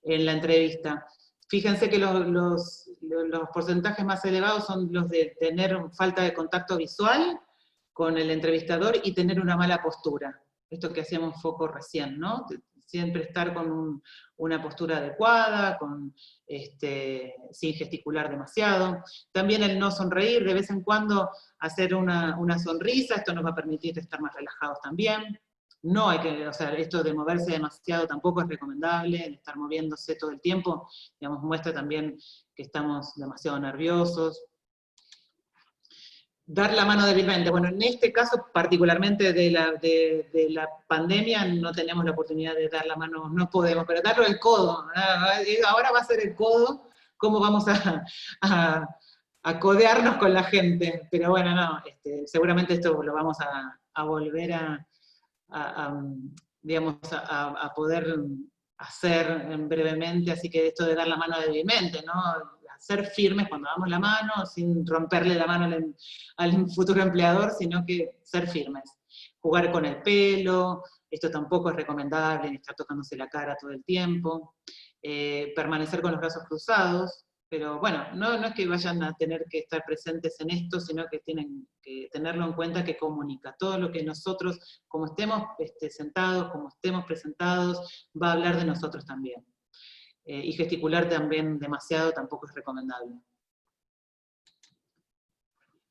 en la entrevista. Fíjense que los porcentajes más elevados son los de tener falta de contacto visual con el entrevistador y tener una mala postura. Esto que hacíamos foco recién, ¿no? siempre estar con una postura adecuada, sin gesticular demasiado. También el no sonreír, de vez en cuando hacer una sonrisa, esto nos va a permitir estar más relajados también. No hay que, o sea, esto de moverse demasiado tampoco es recomendable, el estar moviéndose todo el tiempo, digamos, muestra también que estamos demasiado nerviosos. Dar la mano débilmente. Bueno, en este caso, particularmente de la pandemia, no tenemos la oportunidad de dar la mano, no podemos, pero darlo el codo. Ahora va a ser el codo, cómo vamos a codearnos con la gente. Pero bueno, no, seguramente esto lo vamos a volver digamos, a poder hacer brevemente, así que esto de dar la mano débilmente, ¿no? Ser firmes cuando damos la mano, sin romperle la mano al futuro empleador, sino que ser firmes. Jugar con el pelo, esto tampoco es recomendable, estar tocándose la cara todo el tiempo. Permanecer con los brazos cruzados, pero bueno, no es que vayan a tener que estar presentes en esto, sino que tienen que tenerlo en cuenta que comunica. Todo lo que nosotros, como estemos sentados, como estemos presentados, va a hablar de nosotros también. Y gesticular también demasiado tampoco es recomendable.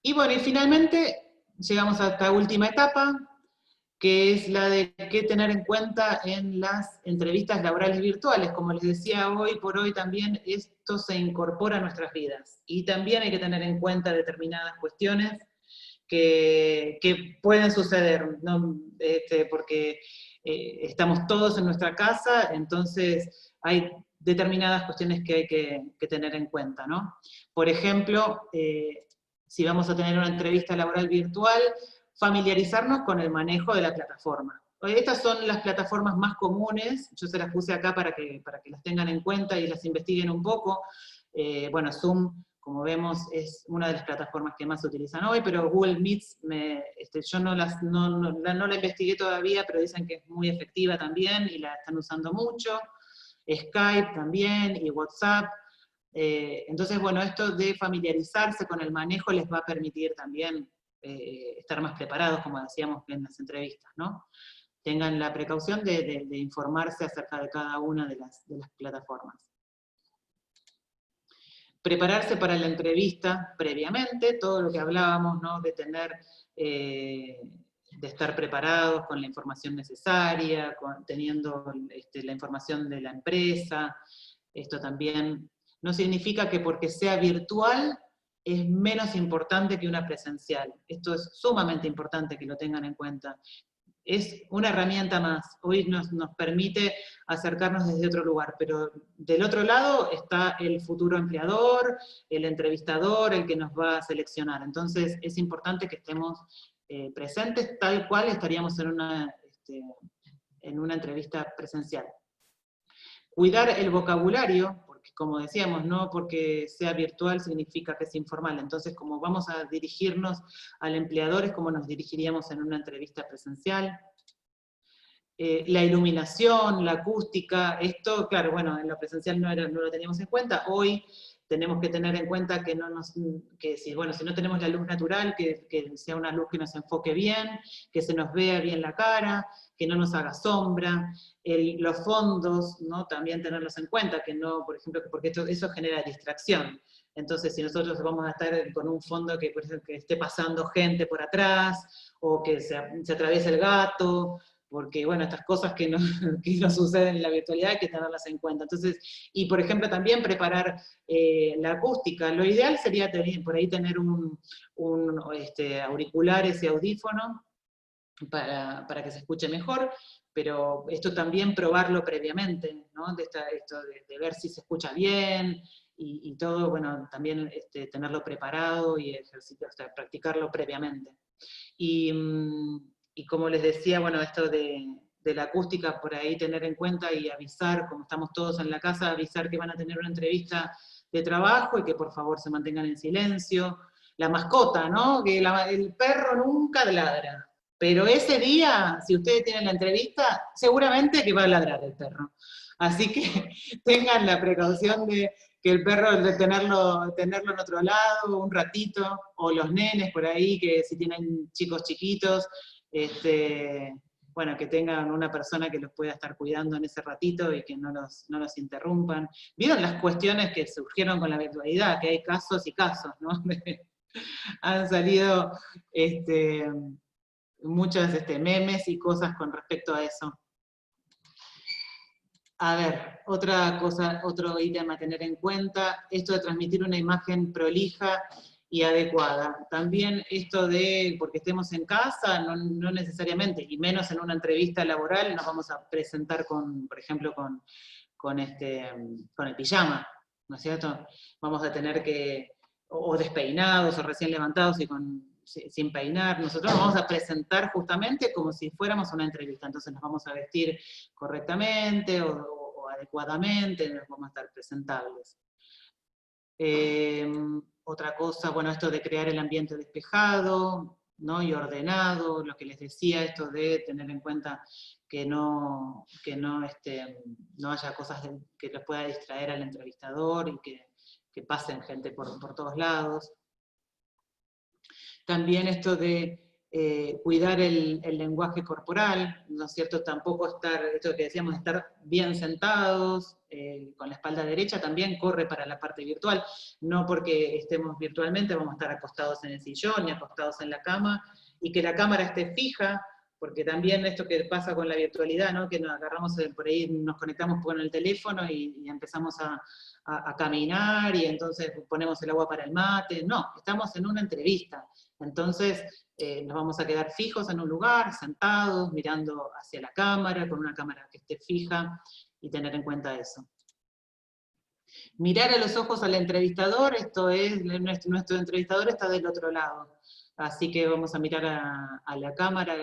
Y bueno, y finalmente llegamos a esta última etapa, que es la de qué tener en cuenta en las entrevistas laborales virtuales. Como les decía, hoy por hoy también esto se incorpora a nuestras vidas. Y también hay que tener en cuenta determinadas cuestiones que pueden suceder, ¿no? Porque estamos todos en nuestra casa, entonces hay determinadas cuestiones que hay que tener en cuenta, ¿no? Por ejemplo, si vamos a tener una entrevista laboral virtual, familiarizarnos con el manejo de la plataforma. Estas son las plataformas más comunes, yo se las puse acá para que las tengan en cuenta y las investiguen un poco. Bueno, Zoom, como vemos, es una de las plataformas que más se utilizan hoy, pero Google Meets, yo no la investigué todavía, pero dicen que es muy efectiva también y la están usando mucho. Skype también, y WhatsApp. Entonces, bueno, esto de familiarizarse con el manejo les va a permitir también estar más preparados, como decíamos en las entrevistas, ¿no? Tengan la precaución de informarse acerca de cada una de las plataformas. Prepararse para la entrevista previamente, todo lo que hablábamos, ¿no? De tener, de estar preparados con la información necesaria, teniendo la información de la empresa. Esto también no significa que porque sea virtual es menos importante que una presencial. Esto es sumamente importante que lo tengan en cuenta. Es una herramienta más, hoy nos permite acercarnos desde otro lugar, pero del otro lado está el futuro empleador, el entrevistador, el que nos va a seleccionar. Entonces es importante que estemos presentes tal cual estaríamos en una entrevista presencial. Cuidar el vocabulario, porque como decíamos, no porque sea virtual significa que es informal, entonces como vamos a dirigirnos al empleador es como nos dirigiríamos en una entrevista presencial. La iluminación, la acústica, esto, claro, bueno, en la presencial no lo teníamos en cuenta, hoy tenemos que tener en cuenta que si no tenemos la luz natural, que sea una luz que nos enfoque bien, que se nos vea bien la cara, que no nos haga sombra, los fondos, ¿no? También tenerlos en cuenta, que no, por ejemplo, porque eso genera distracción. Entonces, si nosotros vamos a estar con un fondo que, por ejemplo, que esté pasando gente por atrás, o que se atraviese el gato, porque, bueno, estas cosas que no suceden en la virtualidad hay que tenerlas en cuenta. Entonces, y por ejemplo también preparar la acústica. Lo ideal sería por ahí tener auriculares y audífono para que se escuche mejor, pero esto también probarlo previamente, ¿no? De ver si se escucha bien, y todo, bueno, también tenerlo preparado y practicarlo previamente. Y como les decía, bueno, esto de la acústica, por ahí tener en cuenta y avisar, como estamos todos en la casa, avisar que van a tener una entrevista de trabajo y que por favor se mantengan en silencio. La mascota, ¿no? Que el perro nunca ladra, pero ese día, si ustedes tienen la entrevista, seguramente que va a ladrar el perro. Así que tengan la precaución de que el perro, de tenerlo en otro lado un ratito, o los nenes por ahí, que si tienen chicos chiquitos, bueno, que tengan una persona que los pueda estar cuidando en ese ratito y que no los interrumpan. ¿Vieron las cuestiones que surgieron con la virtualidad? Que hay casos y casos, ¿no? Han salido muchos memes y cosas con respecto a eso. A ver, otra cosa, otro ítem a tener en cuenta, esto de transmitir una imagen prolija y adecuada. También esto de, porque estemos en casa, no necesariamente, y menos en una entrevista laboral, nos vamos a presentar con, por ejemplo, con el pijama, ¿no es cierto? Vamos a tener que, o despeinados, o recién levantados y sin peinar. Nosotros nos vamos a presentar justamente como si fuéramos una entrevista, entonces nos vamos a vestir correctamente o adecuadamente, nos vamos a estar presentables. Otra cosa, bueno, esto de crear el ambiente despejado, ¿no? Y ordenado, lo que les decía, esto de tener en cuenta que no haya cosas que les pueda distraer al entrevistador y que pasen gente por todos lados. También esto de cuidar el lenguaje corporal, ¿no es cierto? Tampoco estar, esto que decíamos, estar bien sentados, con la espalda derecha, también corre para la parte virtual. No porque estemos virtualmente vamos a estar acostados en el sillón ni acostados en la cama, y que la cámara esté fija, porque también esto que pasa con la virtualidad, ¿no? Que nos agarramos por ahí, nos conectamos con el teléfono y empezamos a caminar, y entonces ponemos el agua para el mate. No, estamos en una entrevista. Entonces nos vamos a quedar fijos en un lugar, sentados, mirando hacia la cámara, con una cámara que esté fija, y tener en cuenta eso. Mirar a los ojos al entrevistador, esto es, nuestro entrevistador está del otro lado. Así que vamos a mirar a la cámara,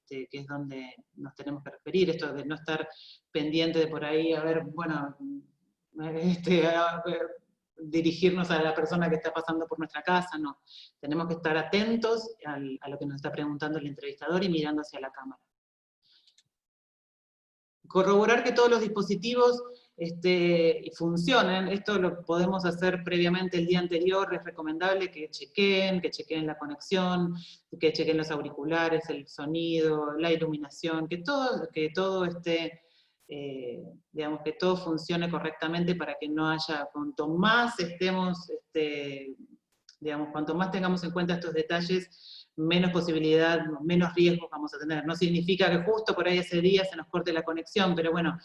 que es donde nos tenemos que referir, esto de no estar pendiente de por ahí, a ver, bueno, dirigirnos a la persona que está pasando por nuestra casa, no. Tenemos que estar atentos a lo que nos está preguntando el entrevistador y mirando hacia la cámara. Corroborar que todos los dispositivos funcionen, esto lo podemos hacer previamente el día anterior, es recomendable que chequeen la conexión, que chequen los auriculares, el sonido, la iluminación, que todo esté, digamos, que todo funcione correctamente para que no haya, cuanto más estemos, digamos, cuanto más tengamos en cuenta estos detalles, menos posibilidad, menos riesgos vamos a tener. No significa que justo por ahí ese día se nos corte la conexión, pero bueno,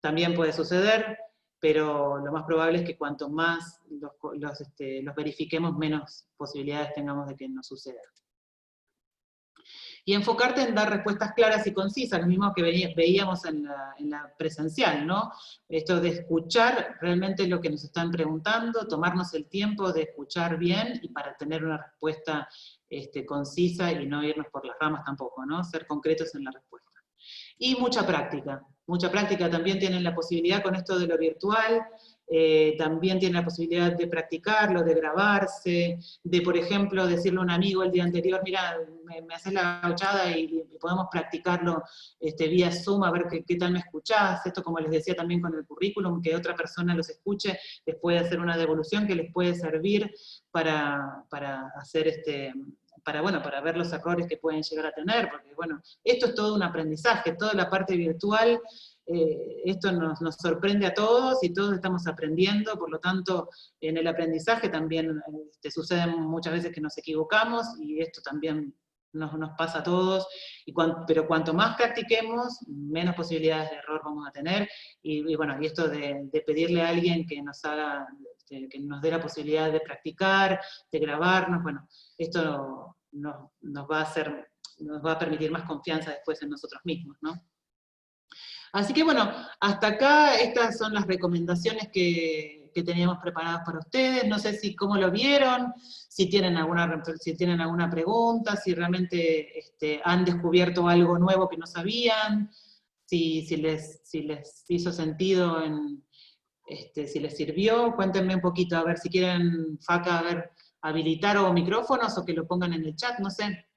también puede suceder, pero lo más probable es que cuanto más los verifiquemos, menos posibilidades tengamos de que nos suceda. Y enfocarte en dar respuestas claras y concisas, lo mismo que veíamos en la presencial, ¿no? Esto de escuchar realmente lo que nos están preguntando, tomarnos el tiempo de escuchar bien y para tener una respuesta concisa y no irnos por las ramas tampoco, ¿no? Ser concretos en la respuesta. Y mucha práctica, también tienen la posibilidad con esto de lo virtual, también tienen la posibilidad de practicarlo, de grabarse, de por ejemplo decirle a un amigo el día anterior, mira, me haces la gauchada y podemos practicarlo vía Zoom, a ver qué tal me escuchás, esto como les decía también con el currículum, que otra persona los escuche, les puede hacer una devolución que les puede servir para hacer para ver los errores que pueden llegar a tener, porque bueno, esto es todo un aprendizaje, toda la parte virtual, esto nos sorprende a todos y todos estamos aprendiendo, por lo tanto, en el aprendizaje también suceden muchas veces que nos equivocamos, y esto también nos pasa a todos, pero cuanto más practiquemos, menos posibilidades de error vamos a tener, y bueno, y esto de pedirle a alguien que nos haga, que nos dé la posibilidad de practicar, de grabarnos, bueno, esto nos va a permitir más confianza después en nosotros mismos, ¿no? Así que bueno, hasta acá estas son las recomendaciones que teníamos preparadas para ustedes. No sé cómo lo vieron, si tienen alguna pregunta, si realmente han descubierto algo nuevo que no sabían, si les hizo sentido, si les sirvió. Cuéntenme un poquito, a ver si quieren, Faca, a ver, habilitar o micrófonos o que lo pongan en el chat, no sé.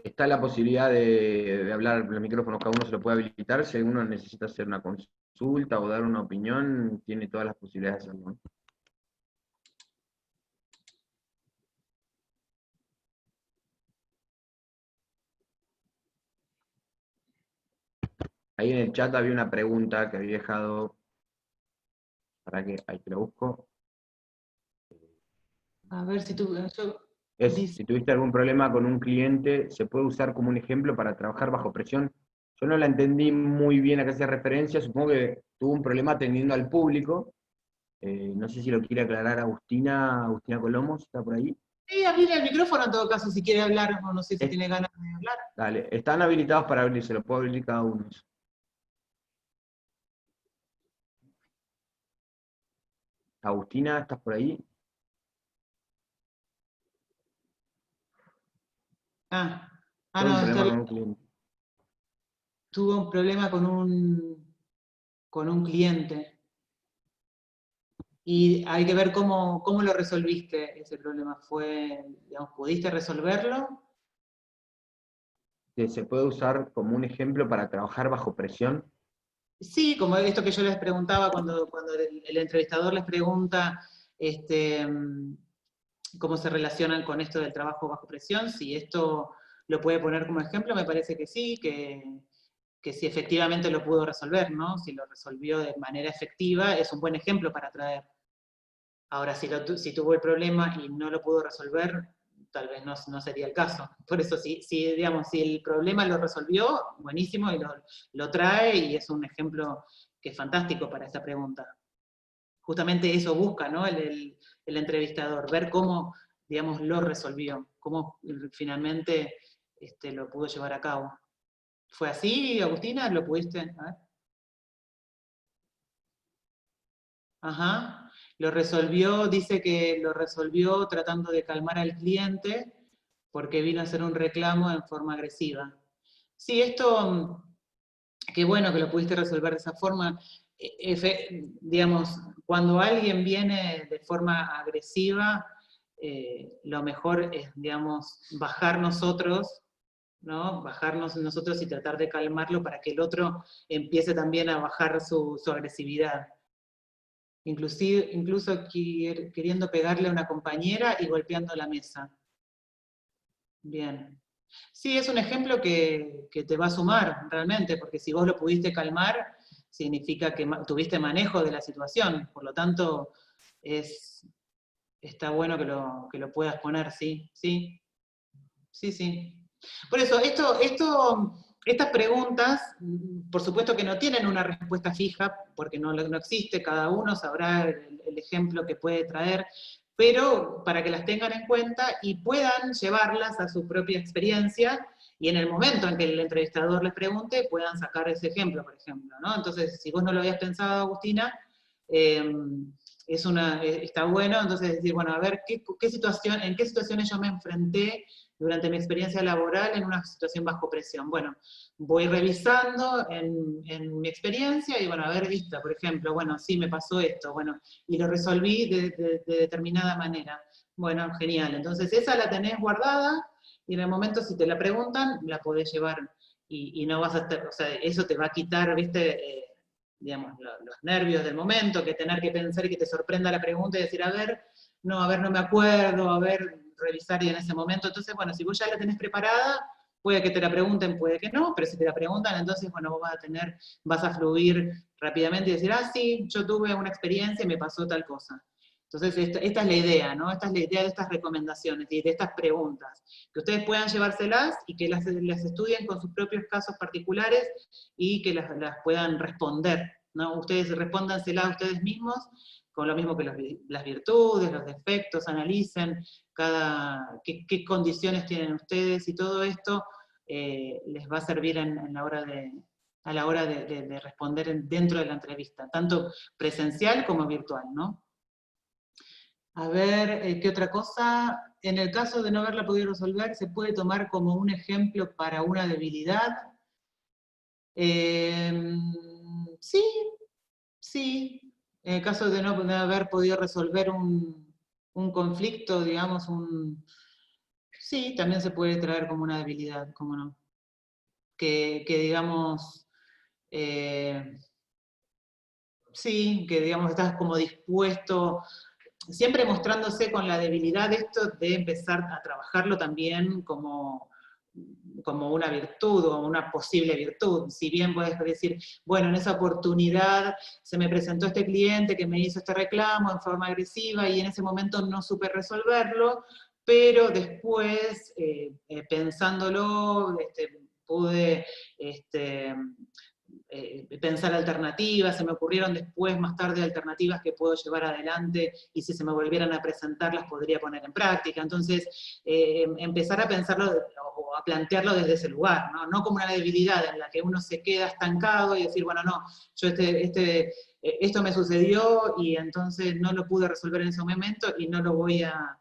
Está la posibilidad de hablar el micrófono, cada uno se lo puede habilitar, si alguno necesita hacer una consulta o dar una opinión, tiene todas las posibilidades de hacerlo, ¿no? Ahí en el chat había una pregunta que había dejado, para que, ahí te lo busco. A ver si tú... Si tuviste algún problema con un cliente, ¿se puede usar como un ejemplo para trabajar bajo presión? Yo no la entendí muy bien a qué hace referencia, supongo que tuvo un problema atendiendo al público. No sé si lo quiere aclarar Agustina Colomos, ¿está por ahí? Sí, abrir el micrófono en todo caso si quiere hablar, o no sé si tiene ganas de hablar. Dale, están habilitados para abrir, se lo puedo abrir cada uno. Agustina, ¿estás por ahí? No, Un problema con un cliente. tuvo un problema con un cliente. Y hay que ver cómo lo resolviste ese problema. Digamos, ¿pudiste resolverlo? ¿Se puede usar como un ejemplo para trabajar bajo presión? Sí, como esto que yo les preguntaba cuando el entrevistador les pregunta cómo se relacionan con esto del trabajo bajo presión, si esto lo puede poner como ejemplo, me parece que sí, que si efectivamente lo pudo resolver, ¿no? Si lo resolvió de manera efectiva, es un buen ejemplo para traer. Ahora, si tuvo el problema y no lo pudo resolver, tal vez no sería el caso. Por eso, digamos, si el problema lo resolvió, buenísimo, y lo trae, y es un ejemplo que es fantástico para esta pregunta. Justamente eso busca, ¿no? El entrevistador, ver cómo, digamos, lo resolvió, cómo finalmente lo pudo llevar a cabo. ¿Fue así, Agustina? ¿Lo pudiste? A ver. Ajá. Lo resolvió, dice que lo resolvió tratando de calmar al cliente porque vino a hacer un reclamo en forma agresiva. Sí, esto, qué bueno que lo pudiste resolver de esa forma. Digamos, cuando alguien viene de forma agresiva, lo mejor es, digamos, bajar nosotros, ¿no? Bajarnos nosotros y tratar de calmarlo para que el otro empiece también a bajar su agresividad. Incluso queriendo pegarle a una compañera y golpeando la mesa. Bien. Sí, es un ejemplo que te va a sumar realmente, porque si vos lo pudiste calmar, significa que tuviste manejo de la situación, por lo tanto, está bueno que lo puedas poner, sí, sí, sí, sí. Por eso, estas preguntas, por supuesto que no tienen una respuesta fija, porque no existe, cada uno sabrá el ejemplo que puede traer, pero para que las tengan en cuenta y puedan llevarlas a su propia experiencia, y en el momento en que el entrevistador les pregunte, puedan sacar ese ejemplo, por ejemplo, ¿no? Entonces, si vos no lo habías pensado, Agustina, está bueno, entonces decir, bueno, a ver, en qué situaciones yo me enfrenté durante mi experiencia laboral en una situación bajo presión. Bueno, voy revisando en mi experiencia y bueno, a ver, vista, por ejemplo, bueno, sí, me pasó esto, bueno, y lo resolví de determinada manera. Bueno, genial, entonces esa la tenés guardada y en el momento si te la preguntan, la podés llevar y no vas a estar, o sea, eso te va a quitar, viste, digamos, los nervios del momento, que tener que pensar y que te sorprenda la pregunta y decir, a ver, no me acuerdo, a ver, revisar y en ese momento. Entonces, bueno, si vos ya la tenés preparada, puede que te la pregunten, puede que no, pero si te la preguntan, entonces, bueno, vos vas a fluir rápidamente y decir, sí, yo tuve una experiencia y me pasó tal cosa. Entonces, esta es la idea, ¿no? Esta es la idea de estas recomendaciones y de estas preguntas. Que ustedes puedan llevárselas y que las estudien con sus propios casos particulares y que las puedan responder, ¿no? Ustedes respóndanselas a ustedes mismos, con lo mismo que las virtudes, los defectos, analicen qué condiciones tienen ustedes y todo esto les va a servir a la hora de responder dentro de la entrevista, tanto presencial como virtual, ¿no? A ver, ¿qué otra cosa? En el caso de no haberla podido resolver, ¿se puede tomar como un ejemplo para una debilidad? Sí, sí. En el caso de no haber podido resolver un conflicto, digamos, sí, también se puede traer como una debilidad, ¿cómo no? Que digamos, sí, que digamos estás como dispuesto, siempre mostrándose con la debilidad esto de empezar a trabajarlo también como como una virtud o una posible virtud. Si bien puedes decir, bueno, en esa oportunidad se me presentó este cliente que me hizo este reclamo en forma agresiva y en ese momento no supe resolverlo, pero después, pensándolo, pude pensar alternativas, se me ocurrieron después, más tarde, alternativas que puedo llevar adelante, y si se me volvieran a presentar las podría poner en práctica. Entonces, empezar a pensarlo o a plantearlo desde ese lugar, ¿no? No como una debilidad en la que uno se queda estancado y decir, bueno, no, yo esto me sucedió y entonces no lo pude resolver en ese momento y no lo voy a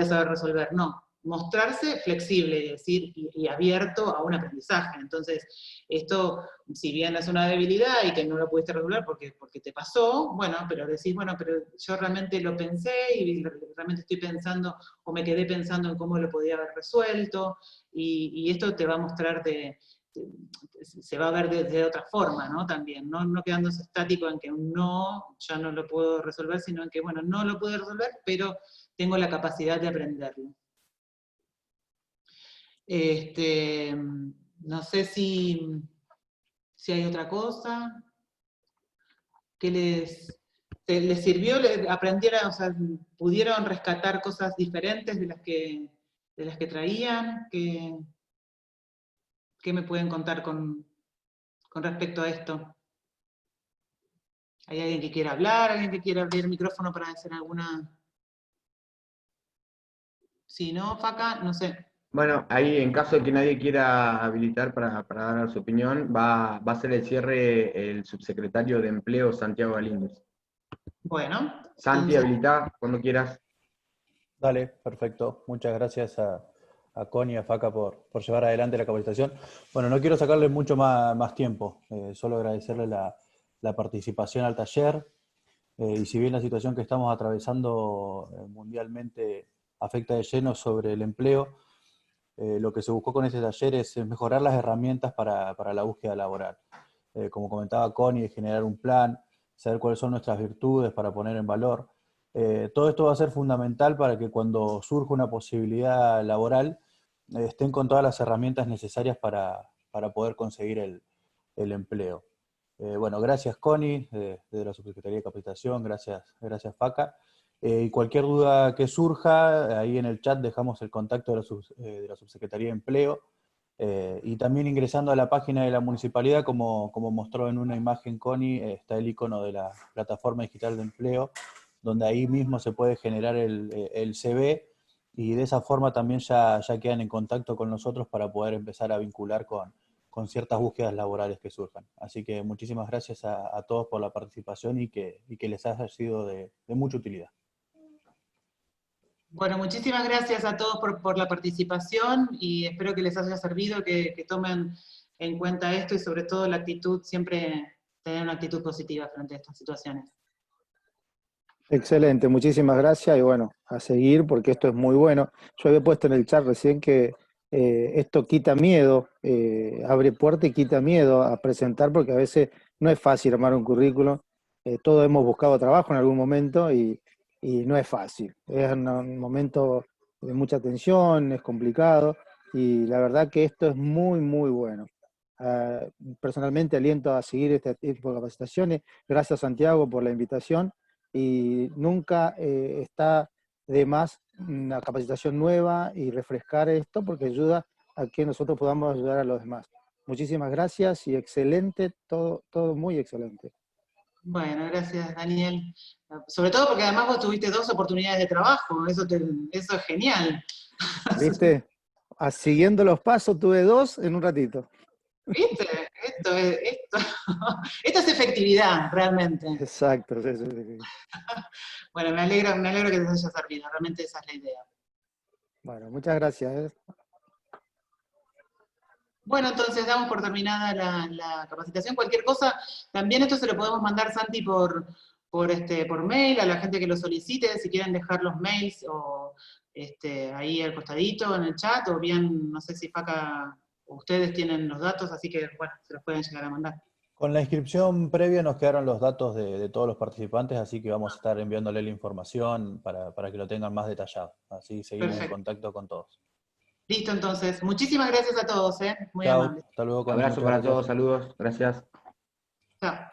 saber resolver. No, mostrarse flexible y abierto a un aprendizaje. Entonces, esto, si bien es una debilidad y que no lo pudiste resolver porque te pasó, bueno, pero decís, bueno, pero yo realmente lo pensé y realmente estoy pensando, o me quedé pensando en cómo lo podía haber resuelto, y esto te va a mostrar, se va a ver de otra forma, ¿no? También, no quedándose estático en que no, ya no lo puedo resolver, sino en que, bueno, no lo pude resolver, pero tengo la capacidad de aprenderlo. No sé si hay otra cosa que les sirvió, aprendieron, o sea, pudieron rescatar cosas diferentes de las que traían. ¿Qué me pueden contar con respecto a esto? ¿Hay alguien que quiera hablar? ¿Alguien que quiera abrir el micrófono para hacer alguna...? Si no, Faca, no sé. Bueno, ahí en caso de que nadie quiera habilitar para dar su opinión, va a hacer el cierre el subsecretario de Empleo, Santiago Galíndez. Bueno. Santi, Entonces, habilitá cuando quieras. Dale, perfecto. Muchas gracias a Connie y a Faca por llevar adelante la capacitación. Bueno, no quiero sacarle mucho más tiempo, solo agradecerle la participación al taller, y si bien la situación que estamos atravesando mundialmente afecta de lleno sobre el empleo, lo que se buscó con este taller es mejorar las herramientas para la búsqueda laboral. Como comentaba Connie, generar un plan, saber cuáles son nuestras virtudes para poner en valor. Todo esto va a ser fundamental para que cuando surja una posibilidad laboral, estén con todas las herramientas necesarias para poder conseguir el empleo. Bueno, gracias Connie, de la Subsecretaría de Capacitación, gracias Faca. Y cualquier duda que surja, ahí en el chat dejamos el contacto de la Subsecretaría de Empleo, y también ingresando a la página de la Municipalidad, como mostró en una imagen Connie, está el icono de la Plataforma Digital de Empleo, donde ahí mismo se puede generar el CV, y de esa forma también ya quedan en contacto con nosotros para poder empezar a vincular con ciertas búsquedas laborales que surjan. Así que muchísimas gracias a todos por la participación y que les haya sido de mucha utilidad. bueno, muchísimas gracias a todos por la participación y espero que les haya servido, que tomen en cuenta esto y sobre todo la actitud, siempre tener una actitud positiva frente a estas situaciones. Excelente, muchísimas gracias y bueno, a seguir porque esto es muy bueno. Yo había puesto en el chat recién que esto quita miedo, abre puerta y quita miedo a presentar porque a veces no es fácil armar un currículum. Todos hemos buscado trabajo en algún momento y no es fácil. Es un momento de mucha tensión, es complicado y la verdad que esto es muy, muy bueno. Personalmente aliento a seguir este tipo de capacitaciones. Gracias Santiago por la invitación. Y nunca está de más una capacitación nueva y refrescar esto porque ayuda a que nosotros podamos ayudar a los demás. Muchísimas gracias y excelente, todo muy excelente. Bueno, gracias Daniel. Sobre todo porque además vos tuviste 2 oportunidades de trabajo, eso es genial. ¿Viste? Siguiendo los pasos tuve 2 en un ratito. ¿Viste? Esto es efectividad, realmente. Exacto. Bueno, me alegro que les haya servido, realmente esa es la idea. Bueno, muchas gracias. Bueno, entonces damos por terminada la capacitación. Cualquier cosa, también esto se lo podemos mandar, Santi, por mail a la gente que lo solicite, si quieren dejar los mails o ahí al costadito en el chat, o bien, no sé si Faca, ustedes tienen los datos, así que, bueno, se los pueden llegar a mandar. Con la inscripción previa nos quedaron los datos de todos los participantes, así que vamos a estar enviándole la información para que lo tengan más detallado. Así seguimos en contacto con todos. Listo, entonces. Muchísimas gracias a todos, ¿eh? Muy Chao, amables. hasta luego. Un abrazo Muchas para gracias. todos, saludos, gracias. Chao.